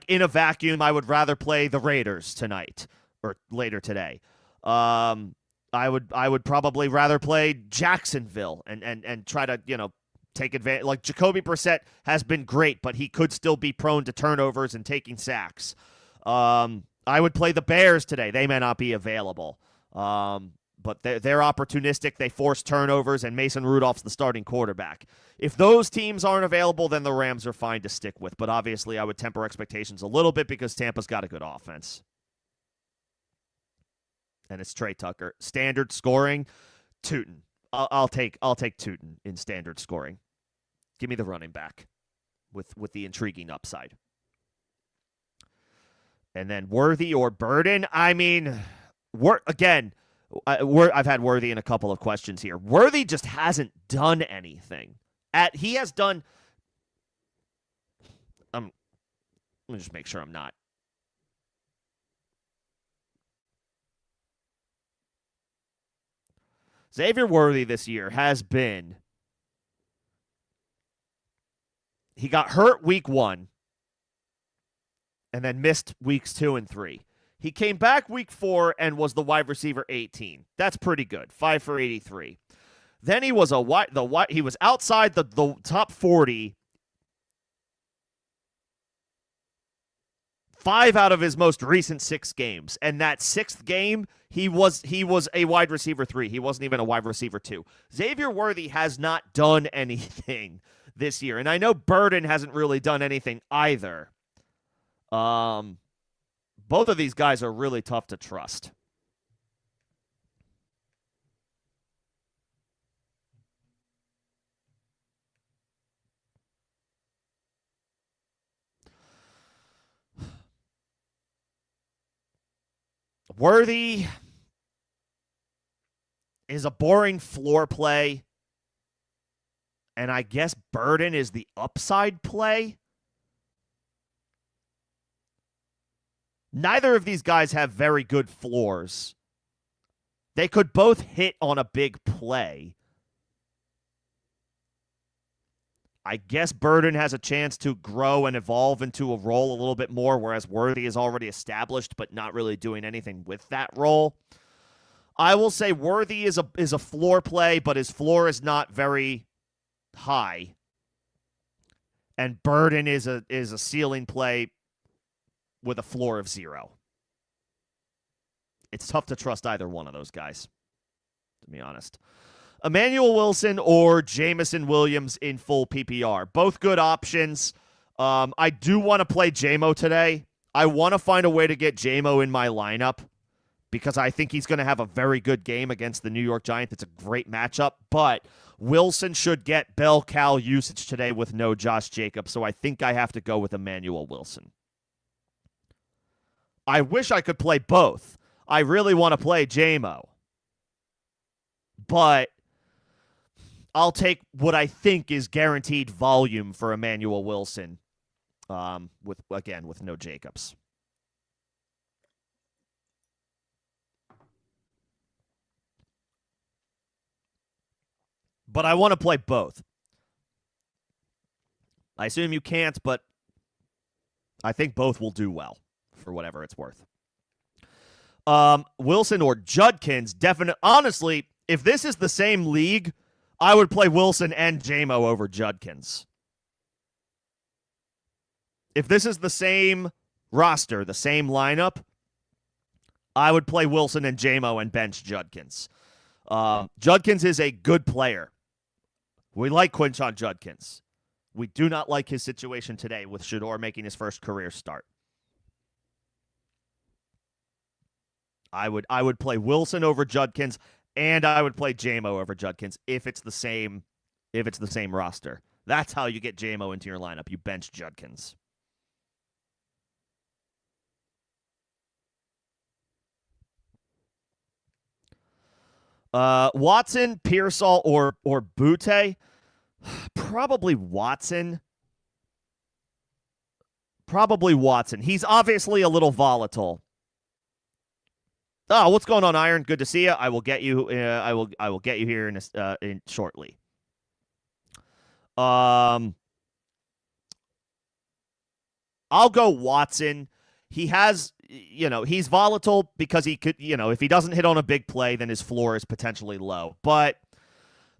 in a vacuum, I would rather play the Raiders tonight or later today. I would probably rather play Jacksonville and try to, take advantage. Like Jacoby Brissett has been great, but he could still be prone to turnovers and taking sacks. I would play the Bears today. They may not be available. But they're opportunistic. They force turnovers, and Mason Rudolph's the starting quarterback. If those teams aren't available, then the Rams are fine to stick with. But obviously, I would temper expectations a little bit because Tampa's got a good offense. And it's Trey Tucker. Standard scoring, Tootin. I'll take Tootin in standard scoring. Give me the running back with the intriguing upside. And then Worthy or Burden. I mean, again, I've had Worthy in a couple of questions here. Worthy just hasn't done anything. He has done. Let me just make sure I'm not. Xavier Worthy this year has been. He got hurt week 1 and then missed weeks 2 and 3. He came back week 4 and was the wide receiver 18. That's pretty good. 5 for 83. Then he was he was outside the top 40 5 out of his most recent 6 games. And that 6th game, he was a wide receiver 3. He wasn't even a wide receiver 2. Xavier Worthy has not done anything this year. And I know Burden hasn't really done anything either. Both of these guys are really tough to trust. Worthy is a boring floor play, and I guess Burden is the upside play. Neither of these guys have very good floors. They could both hit on a big play. I guess Burden has a chance to grow and evolve into a role a little bit more, whereas Worthy is already established but not really doing anything with that role. I will say Worthy is a floor play, but his floor is not very high. And Burden is a ceiling play with a floor of 0. It's tough to trust either one of those guys, to be honest. Emmanuel Wilson or Jameson Williams in full PPR. Both good options. I do want to play JMO today. I want to find a way to get JMO in my lineup because I think he's going to have a very good game against the New York Giants. It's a great matchup, but Wilson should get bell cow usage today with no Josh Jacobs, so I think I have to go with Emmanuel Wilson. I wish I could play both. I really want to play JMO, but I'll take what I think is guaranteed volume for Emmanuel Wilson with no Jacobs. But I want to play both. I assume you can't, but I think both will do well for whatever it's worth. Wilson or Judkins, definitely. Honestly, if this is the same league, I would play Wilson and JMO over Judkins. If this is the same roster, the same lineup, I would play Wilson and JMO and bench Judkins. Judkins is a good player. We like Quinshon Judkins. We do not like his situation today with Shedeur making his first career start. I would play Wilson over Judkins, and I would play JMO over Judkins if it's the same roster. That's how you get JMO into your lineup. You bench Judkins. Watson, Pearsall, or Butte? Probably Watson. He's obviously a little volatile. Oh, what's going on, Iron? Good to see you. I will get you. I will get you here in shortly. I'll go Watson. He has, he's volatile because he could, if he doesn't hit on a big play, then his floor is potentially low. But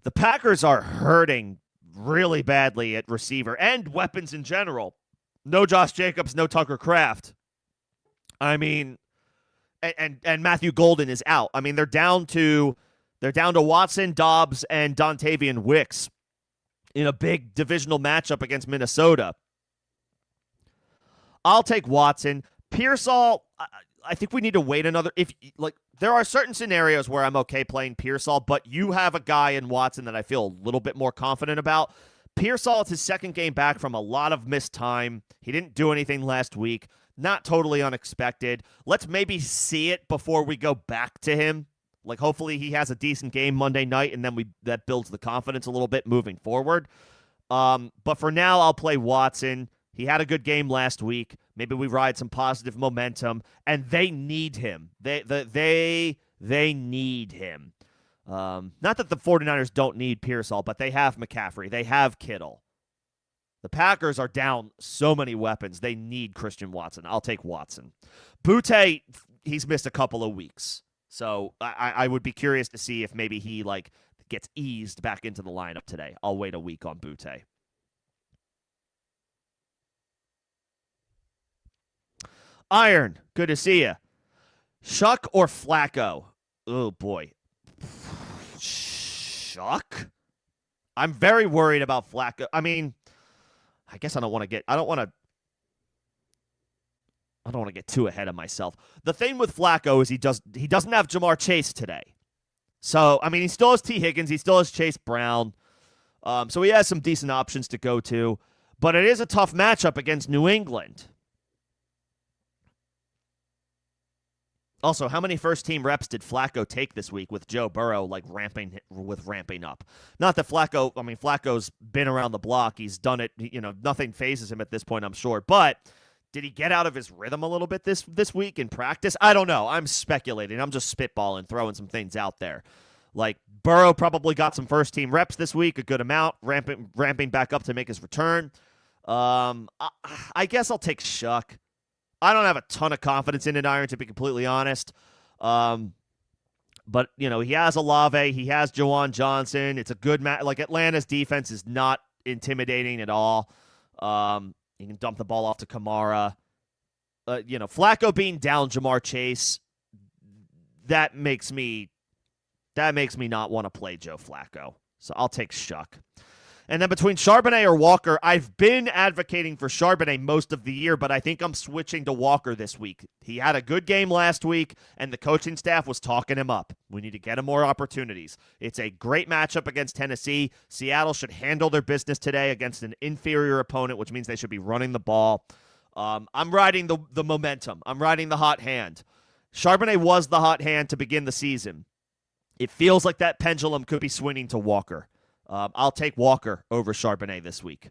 the Packers are hurting really badly at receiver and weapons in general. No Josh Jacobs, no Tucker Kraft. I mean, and Matthew Golden is out. I mean, they're down to Watson, Dobbs, and Dontavian Wicks in a big divisional matchup against Minnesota. I'll take Watson. Pearsall, I think we need to wait another. There are certain scenarios where I'm okay playing Pearsall, but you have a guy in Watson that I feel a little bit more confident about. Pearsall, it's his second game back from a lot of missed time. He didn't do anything last week. Not totally unexpected. Let's maybe see it before we go back to him. Hopefully he has a decent game Monday night, and then that builds the confidence a little bit moving forward. But for now, I'll play Watson. He had a good game last week. Maybe we ride some positive momentum, and they need him. They need him. Not that the 49ers don't need Pearsall, but they have McCaffrey. They have Kittle. The Packers are down so many weapons. They need Christian Watson. I'll take Watson. Butte, he's missed a couple of weeks. So I would be curious to see if maybe he gets eased back into the lineup today. I'll wait a week on Butte. Iron, good to see you. Shuck or Flacco? Oh, boy. Shuck? I'm very worried about Flacco. I mean, I guess I don't want to get too ahead of myself. The thing with Flacco is he doesn't have Jamar Chase today. So, I mean, he still has T. Higgins. He still has Chase Brown. So he has some decent options to go to. But it is a tough matchup against New England. Also, how many first-team reps did Flacco take this week with Joe Burrow ramping up? Not that Flacco's been around the block. He's done it. Nothing phases him at this point, I'm sure. But did he get out of his rhythm a little bit this week in practice? I don't know. I'm speculating. I'm just spitballing, throwing some things out there. Burrow probably got some first-team reps this week, a good amount, ramping back up to make his return. I guess I'll take Shuck. I don't have a ton of confidence in it, Iron, to be completely honest. But, he has Olave. He has Juwan Johnson. It's a good match. Atlanta's defense is not intimidating at all. You can dump the ball off to Kamara. Flacco being down Jamar Chase, that makes me not want to play Joe Flacco. So I'll take Shuck. And then between Charbonnet or Walker, I've been advocating for Charbonnet most of the year, but I think I'm switching to Walker this week. He had a good game last week, and the coaching staff was talking him up. We need to get him more opportunities. It's a great matchup against Tennessee. Seattle should handle their business today against an inferior opponent, which means they should be running the ball. I'm riding the momentum. I'm riding the hot hand. Charbonnet was the hot hand to begin the season. It feels like that pendulum could be swinging to Walker. I'll take Walker over Charbonnet this week.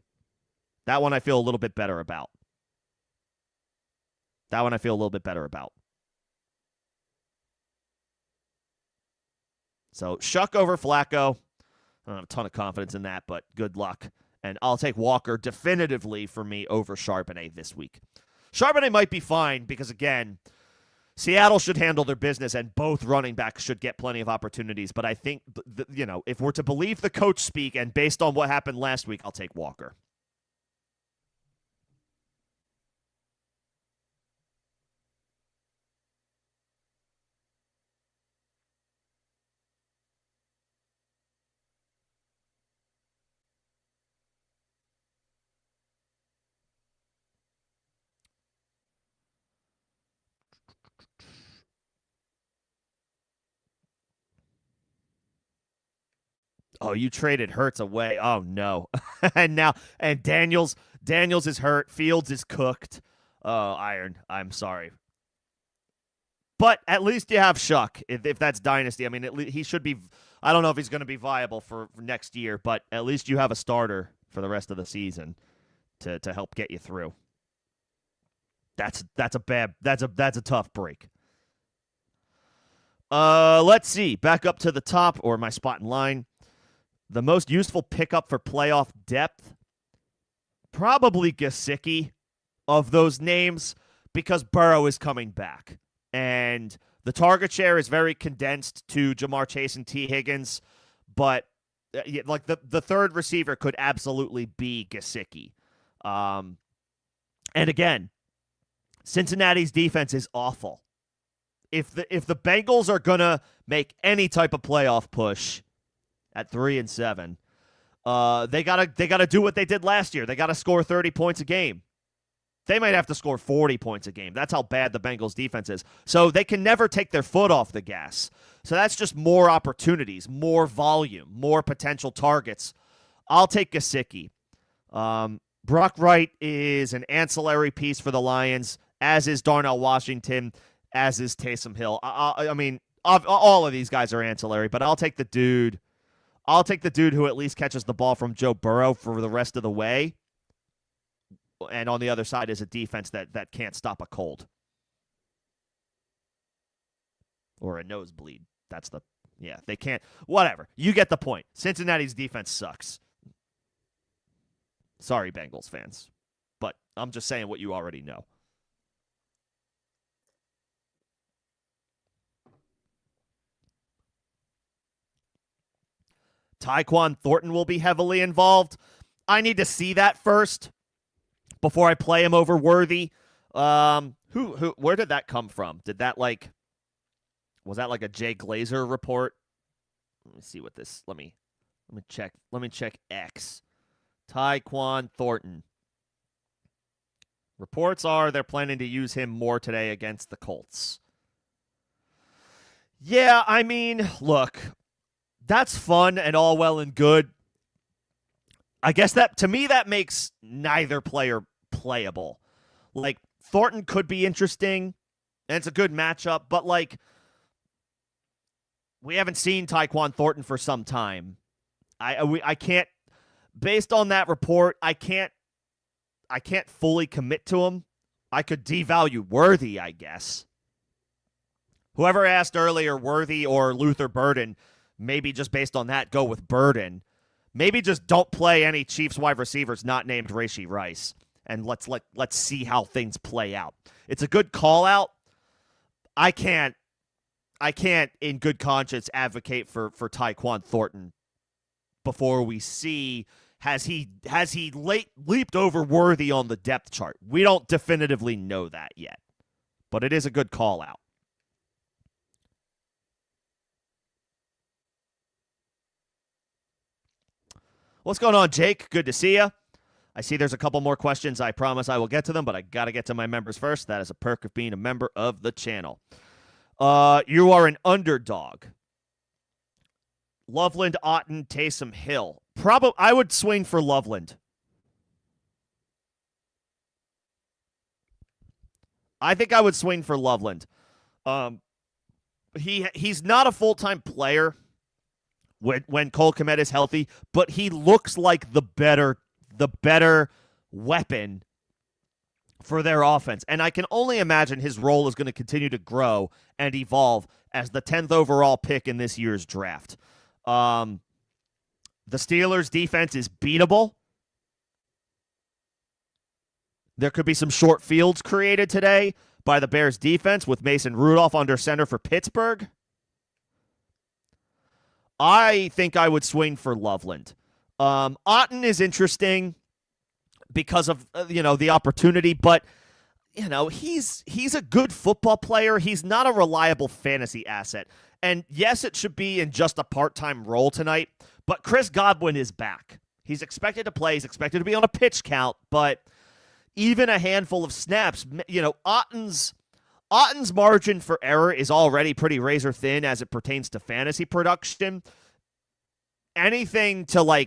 That one I feel a little bit better about. So Shuck over Flacco. I don't have a ton of confidence in that, but good luck. And I'll take Walker definitively for me over Charbonnet this week. Charbonnet might be fine because, again, Seattle should handle their business, and both running backs should get plenty of opportunities. But I think, if we're to believe the coach speak, and based on what happened last week, I'll take Walker. Oh, you traded Hurts away. Oh no. and Daniels is hurt. Fields is cooked. Oh, Iron. I'm sorry. But at least you have Shuck if that's dynasty. I mean, he should be. I don't know if he's going to be viable for next year, but at least you have a starter for the rest of the season to help get you through. That's a tough break. Let's see. Back up to the top, or my spot in line. The most useful pickup for playoff depth, probably Gesicki of those names, because Burrow is coming back. And the target share is very condensed to Jamar Chase and T. Higgins, but the third receiver could absolutely be Gesicki. And again, Cincinnati's defense is awful. If the Bengals are gonna make any type of playoff push at 3-7, they gotta do what they did last year. They gotta score 30 points a game. They might have to score 40 points a game. That's how bad the Bengals defense is. So they can never take their foot off the gas. So that's just more opportunities, more volume, more potential targets. I'll take Gesicki. Brock Wright is an ancillary piece for the Lions, as is Darnell Washington, as is Taysom Hill. I mean, all of these guys are ancillary, but I'll take the dude. I'll take the dude who at least catches the ball from Joe Burrow for the rest of the way. And on the other side is a defense that can't stop a cold. Or a nosebleed. They can't. Whatever. You get the point. Cincinnati's defense sucks. Sorry, Bengals fans. But I'm just saying what you already know. Tyquan Thornton will be heavily involved. I need to see that first before I play him over Worthy. Where did that come from? Was that like a Jay Glazer report? Let me see what this. Let me check. Let me check X. Tyquan Thornton. Reports are they're planning to use him more today against the Colts. Yeah, I mean, look, that's fun and all well and good. I guess that, to me, that makes neither player playable. Like, Thornton could be interesting, and it's a good matchup, but, like, we haven't seen Tyquan Thornton for some time. I can't, based on that report, I can't fully commit to him. I could devalue Worthy, I guess. Whoever asked earlier, Worthy or Luther Burden, maybe just based on that, go with Burden. Maybe just don't play any Chiefs wide receivers not named Rashee Rice, and let's see how things play out. It's a good call out. I can't in good conscience advocate for Tyquan Thornton before we see has he leaped over Worthy on the depth chart. We don't definitively know that yet. but it is a good call out. What's going on, Jake? Good to see you. I see there's a couple more questions. I promise I will get to them, but I got to get to my members first. That is a perk of being a member of the channel. You are an underdog. Loveland, Otton, Taysom Hill. I would swing for Loveland. I think I would swing for Loveland. He's not a full-time player when Cole Kmet is healthy, but he looks like the better weapon for their offense. And I can only imagine his role is going to continue to grow and evolve as the 10th overall pick in this year's draft. The Steelers' defense is beatable. There could be some short fields created today by the Bears' defense with Mason Rudolph under center for Pittsburgh. I think I would swing for Loveland. Otton is interesting because of the opportunity, but he's a good football player. He's not a reliable fantasy asset. And yes, it should be in just a part-time role tonight, but Chris Godwin is back. He's expected to play. He's expected to be on a pitch count, but even a handful of snaps, Otton's margin for error is already pretty razor thin as it pertains to fantasy production. Anything to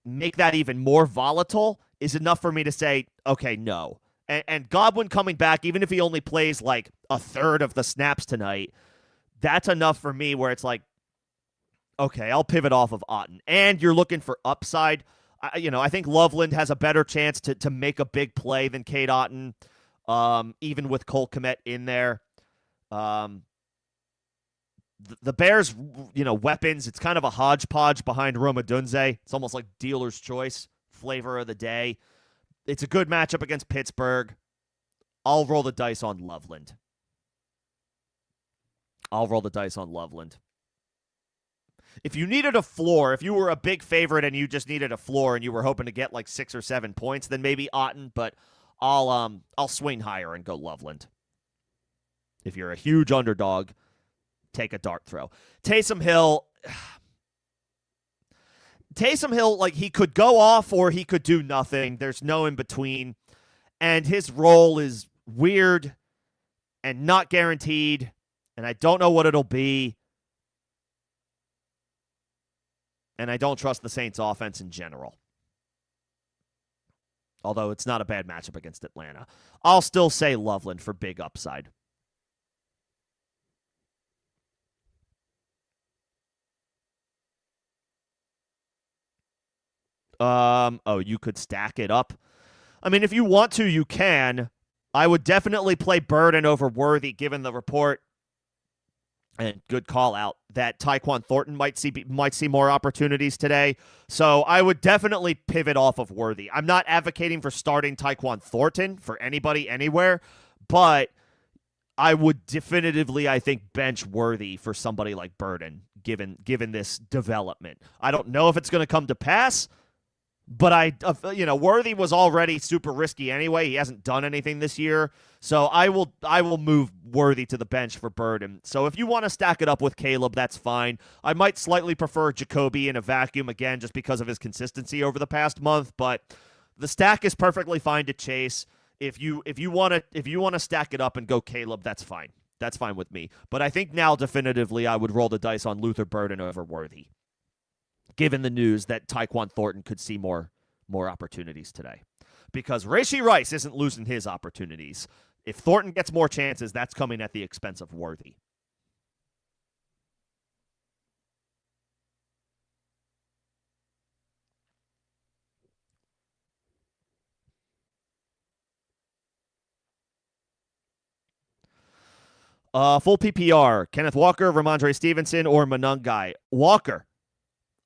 make that even more volatile is enough for me to say, okay, no. And Godwin coming back, even if he only plays a third of the snaps tonight, that's enough for me where it's okay, I'll pivot off of Otton. And you're looking for upside. I think Loveland has a better chance to make a big play than Cade Otton, even with Cole Kmet in there. The Bears, weapons, it's kind of a hodgepodge behind Rome Odunze. It's almost like dealer's choice, flavor of the day. It's a good matchup against Pittsburgh. I'll roll the dice on Loveland. If you needed a floor, if you were a big favorite and you just needed a floor and you were hoping to get 6 or 7 points, then maybe Otton, but I'll swing higher and go Loveland. If you're a huge underdog, take a dart throw. Taysom Hill, he could go off or he could do nothing. There's no in between. And his role is weird and not guaranteed, and I don't know what it'll be. And I don't trust the Saints' offense in general. Although it's not a bad matchup against Atlanta. I'll still say Loveland for big upside. You could stack it up. I mean, if you want to, you can. I would definitely play Burden over Worthy, given the report. And good call out that Tyquan Thornton might see more opportunities today. So I would definitely pivot off of Worthy. I'm not advocating for starting Tyquan Thornton for anybody anywhere, but I would definitively, I think, bench Worthy for somebody like Burden, given this development. I don't know if it's going to come to pass, but Worthy was already super risky anyway. He hasn't done anything this year. So I will move Worthy to the bench for Burden. So if you want to stack it up with Caleb, that's fine. I might slightly prefer Jacoby in a vacuum again just because of his consistency over the past month, but the stack is perfectly fine to chase. If you want to stack it up and go Caleb, that's fine. That's fine with me. But I think now definitively I would roll the dice on Luther Burden over Worthy, given the news that Tyquan Thornton could see more opportunities today. Because Rashee Rice isn't losing his opportunities. If Thornton gets more chances, that's coming at the expense of Worthy. Full PPR, Kenneth Walker, Ramondre Stevenson, or Monangai. Walker.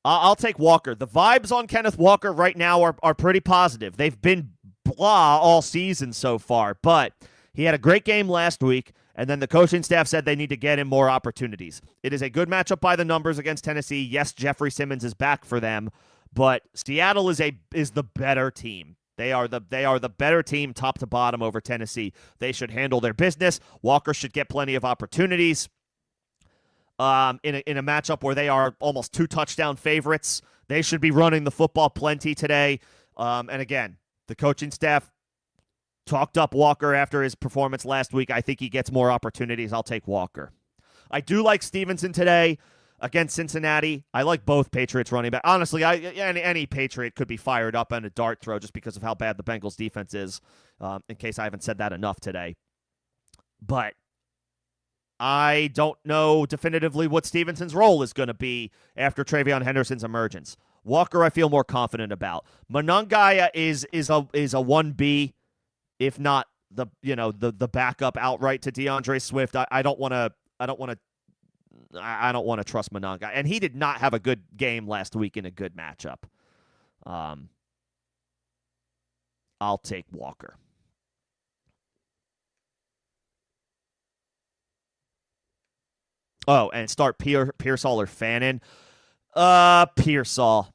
I'll take Walker. The vibes on Kenneth Walker right now are pretty positive. They've been blah all season so far, but he had a great game last week, and then the coaching staff said they need to get him more opportunities. It is a good matchup by the numbers against Tennessee. Yes, Jeffrey Simmons is back for them, but Seattle is the better team. They are the better team top to bottom over Tennessee. They should handle their business. Walker should get plenty of opportunities. In a matchup where they are almost 2 touchdown favorites, they should be running the football plenty today. And again, the coaching staff talked up Walker after his performance last week. I think he gets more opportunities. I'll take Walker. I do like Stevenson today against Cincinnati. I like both Patriots running back. Honestly, any Patriot could be fired up on a dart throw just because of how bad the Bengals defense is, in case I haven't said that enough today. But I don't know definitively what Stevenson's role is going to be after TreVeyon Henderson's emergence. Walker, I feel more confident about. Monangai is a 1B, if not the backup outright to DeAndre Swift. I don't want to trust Monangai, and he did not have a good game last week in a good matchup. I'll take Walker. Oh, and start Pearsall or Fannin. Pearsall.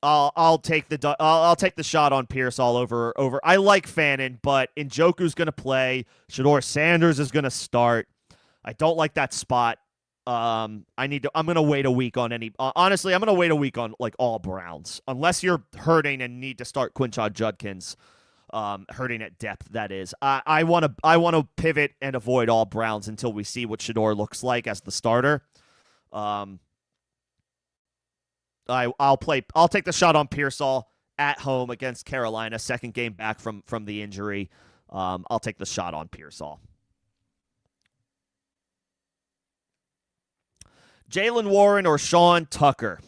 I'll take the shot on Pearsall over. I like Fannin, but Njoku's going to play. Shedeur Sanders is going to start. I don't like that spot. I'm going to wait a week on any. Honestly, I'm going to wait a week on like all Browns, unless you're hurting and need to start Quinshon Judkins. Hurting at depth, that is. I want to pivot and avoid all Browns until we see what Shedeur looks like as the starter. I'll take the shot on Pearsall at home against Carolina, second game back from the injury. I'll take the shot on Pearsall. Jaylen Warren or Sean Tucker?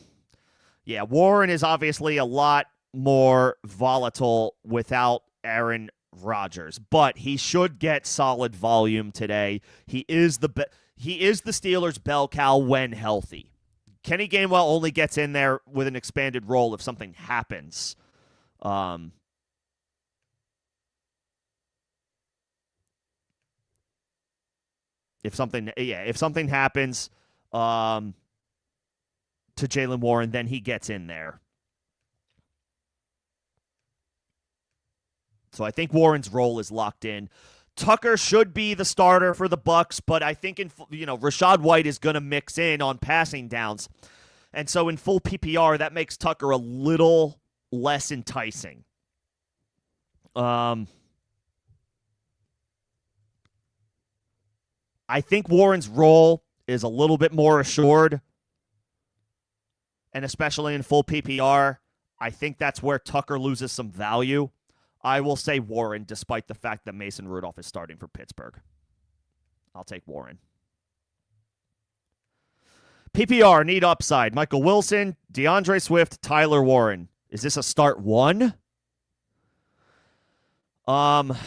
Yeah, Warren is obviously a lot more volatile without Aaron Rodgers, but he should get solid volume today. He is the Steelers' bell cow when healthy. Kenny Gainwell only gets in there with an expanded role if something happens. If something happens to Jaylen Warren, then he gets in there. So I think Warren's role is locked in. Tucker should be the starter for the Bucs, but I think Rachaad White is going to mix in on passing downs. And so in full PPR, that makes Tucker a little less enticing. I think Warren's role is a little bit more assured, and especially in full PPR, I think that's where Tucker loses some value. I will say Warren, despite the fact that Mason Rudolph is starting for Pittsburgh. I'll take Warren. PPR, need upside. Michael Wilson, DeAndre Swift, Tyler Warren. Is this a start one? Man.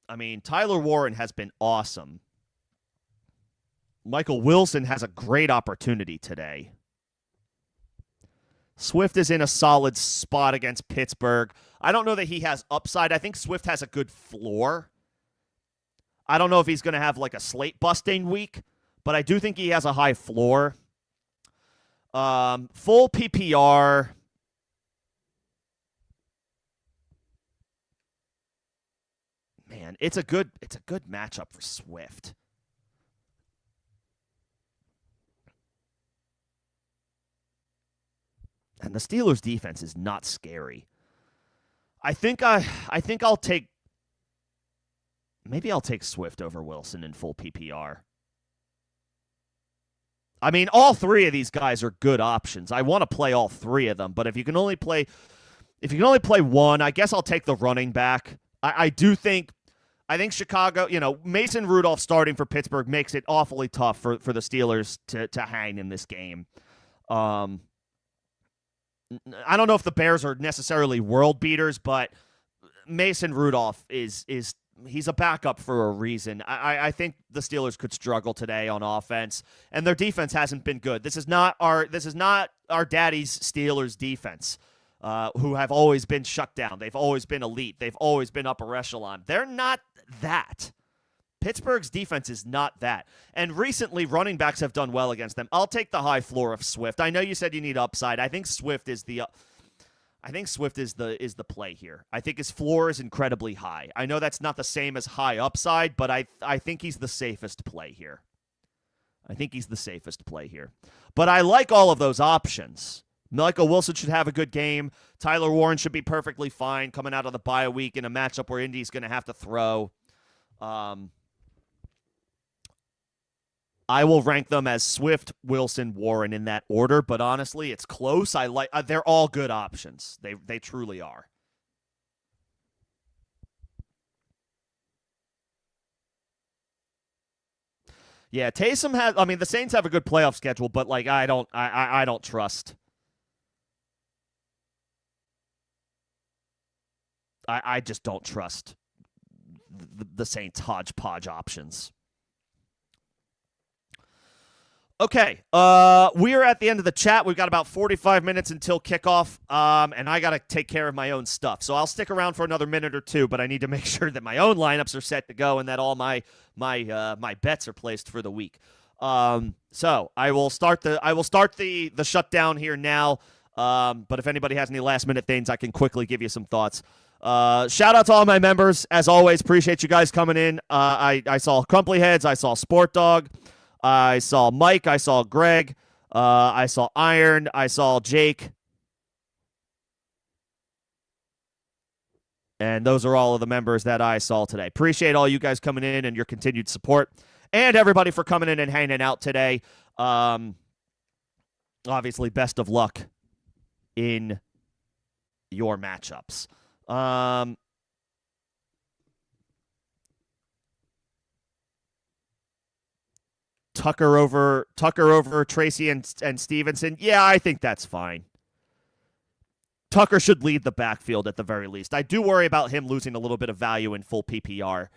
I mean, Tyler Warren has been awesome. Michael Wilson has a great opportunity today. Swift is in a solid spot against Pittsburgh. I don't know that he has upside. I think Swift has a good floor. I don't know if he's going to have like a slate-busting week, but I do think he has a high floor. Full PPR. Man, it's a good matchup for Swift. And the Steelers' defense is not scary. I think I'll take Swift over Wilson in full PPR. I mean, all three of these guys are good options. I want to play all three of them, but if you can only play one, I guess I'll take the running back. I think Chicago, Mason Rudolph starting for Pittsburgh makes it awfully tough for the Steelers to hang in this game. I don't know if the Bears are necessarily world beaters, but Mason Rudolph he's a backup for a reason. I think the Steelers could struggle today on offense, and their defense hasn't been good. This is not our daddy's Steelers defense, who have always been shut down. They've always been elite. They've always been upper echelon. They're not that. Pittsburgh's defense is not that. And recently, running backs have done well against them. I'll take the high floor of Swift. I know you said you need upside. I think Swift is the play here. I think his floor is incredibly high. I know that's not the same as high upside, but I think he's the safest play here. But I like all of those options. Michael Wilson should have a good game. Tyler Warren should be perfectly fine coming out of the bye week in a matchup where Indy's going to have to throw. I will rank them as Swift, Wilson, Warren in that order, but honestly, it's close. They're all good options. They truly are. Yeah, Taysom has. I mean, the Saints have a good playoff schedule, but like I don't trust. I just don't trust the Saints hodgepodge options. Okay, we are at the end of the chat. We've got about 45 minutes until kickoff, and I got to take care of my own stuff. So I'll stick around for another minute or two, but I need to make sure that my own lineups are set to go and that all my bets are placed for the week. So I will start the shutdown here now. But if anybody has any last minute things, I can quickly give you some thoughts. Shout out to all my members. As always, appreciate you guys coming in. I saw Crumply Heads. I saw Sport Dog. I saw Mike. I saw Greg. I saw Iron. I saw Jake. And those are all of the members that I saw today. Appreciate all you guys coming in and your continued support. And everybody for coming in and hanging out today. Obviously, best of luck in your matchups. Tucker over Tracy and Stevenson. Yeah, I think that's fine. Tucker should lead the backfield at the very least. I do worry about him losing a little bit of value in full PPR,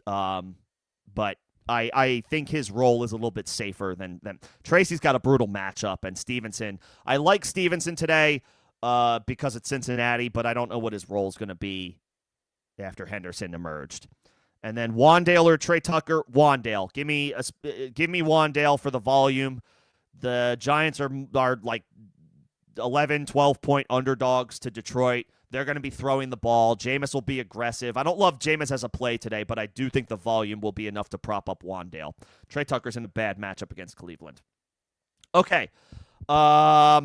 but I think his role is a little bit safer than Tracy's got a brutal matchup, and Stevenson. I like Stevenson today because it's Cincinnati, but I don't know what his role is going to be after Henderson emerged. And then Wandale or Trey Tucker. Wandale. Give me Wandale for the volume. The Giants are like 11, 12-point underdogs to Detroit. They're going to be throwing the ball. Jameis will be aggressive. I don't love Jameis as a play today, but I do think the volume will be enough to prop up Wandale. Trey Tucker's in a bad matchup against Cleveland. Okay. I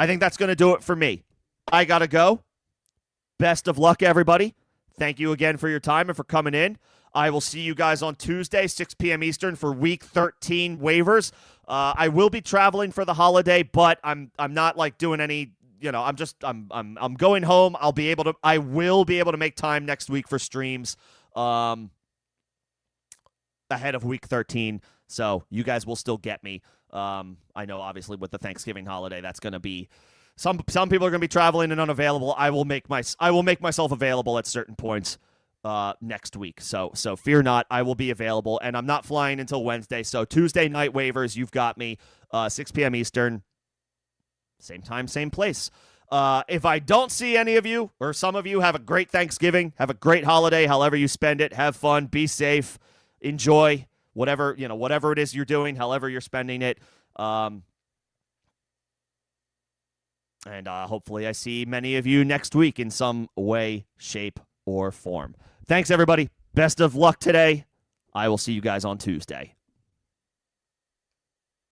think that's going to do it for me. I got to go. Best of luck, everybody. Thank you again for your time and for coming in. I will see you guys on Tuesday, 6 p.m. Eastern for Week 13 waivers. I will be traveling for the holiday, but I'm not like doing any. I'm going home. I will be able to make time next week for streams ahead of Week 13. So you guys will still get me. I know obviously with the Thanksgiving holiday, that's going to be. Some people are going to be traveling and unavailable. I will make myself available at certain points next week. So fear not, I will be available, and I'm not flying until Wednesday. So Tuesday night waivers, you've got me. 6 p.m. Eastern, same time, same place. If I don't see any of you or some of you, have a great Thanksgiving, have a great holiday, however you spend it. Have fun, be safe, enjoy whatever it is you're doing, however you're spending it. And hopefully I see many of you next week in some way, shape, or form. Thanks, everybody. Best of luck today. I will see you guys on Tuesday.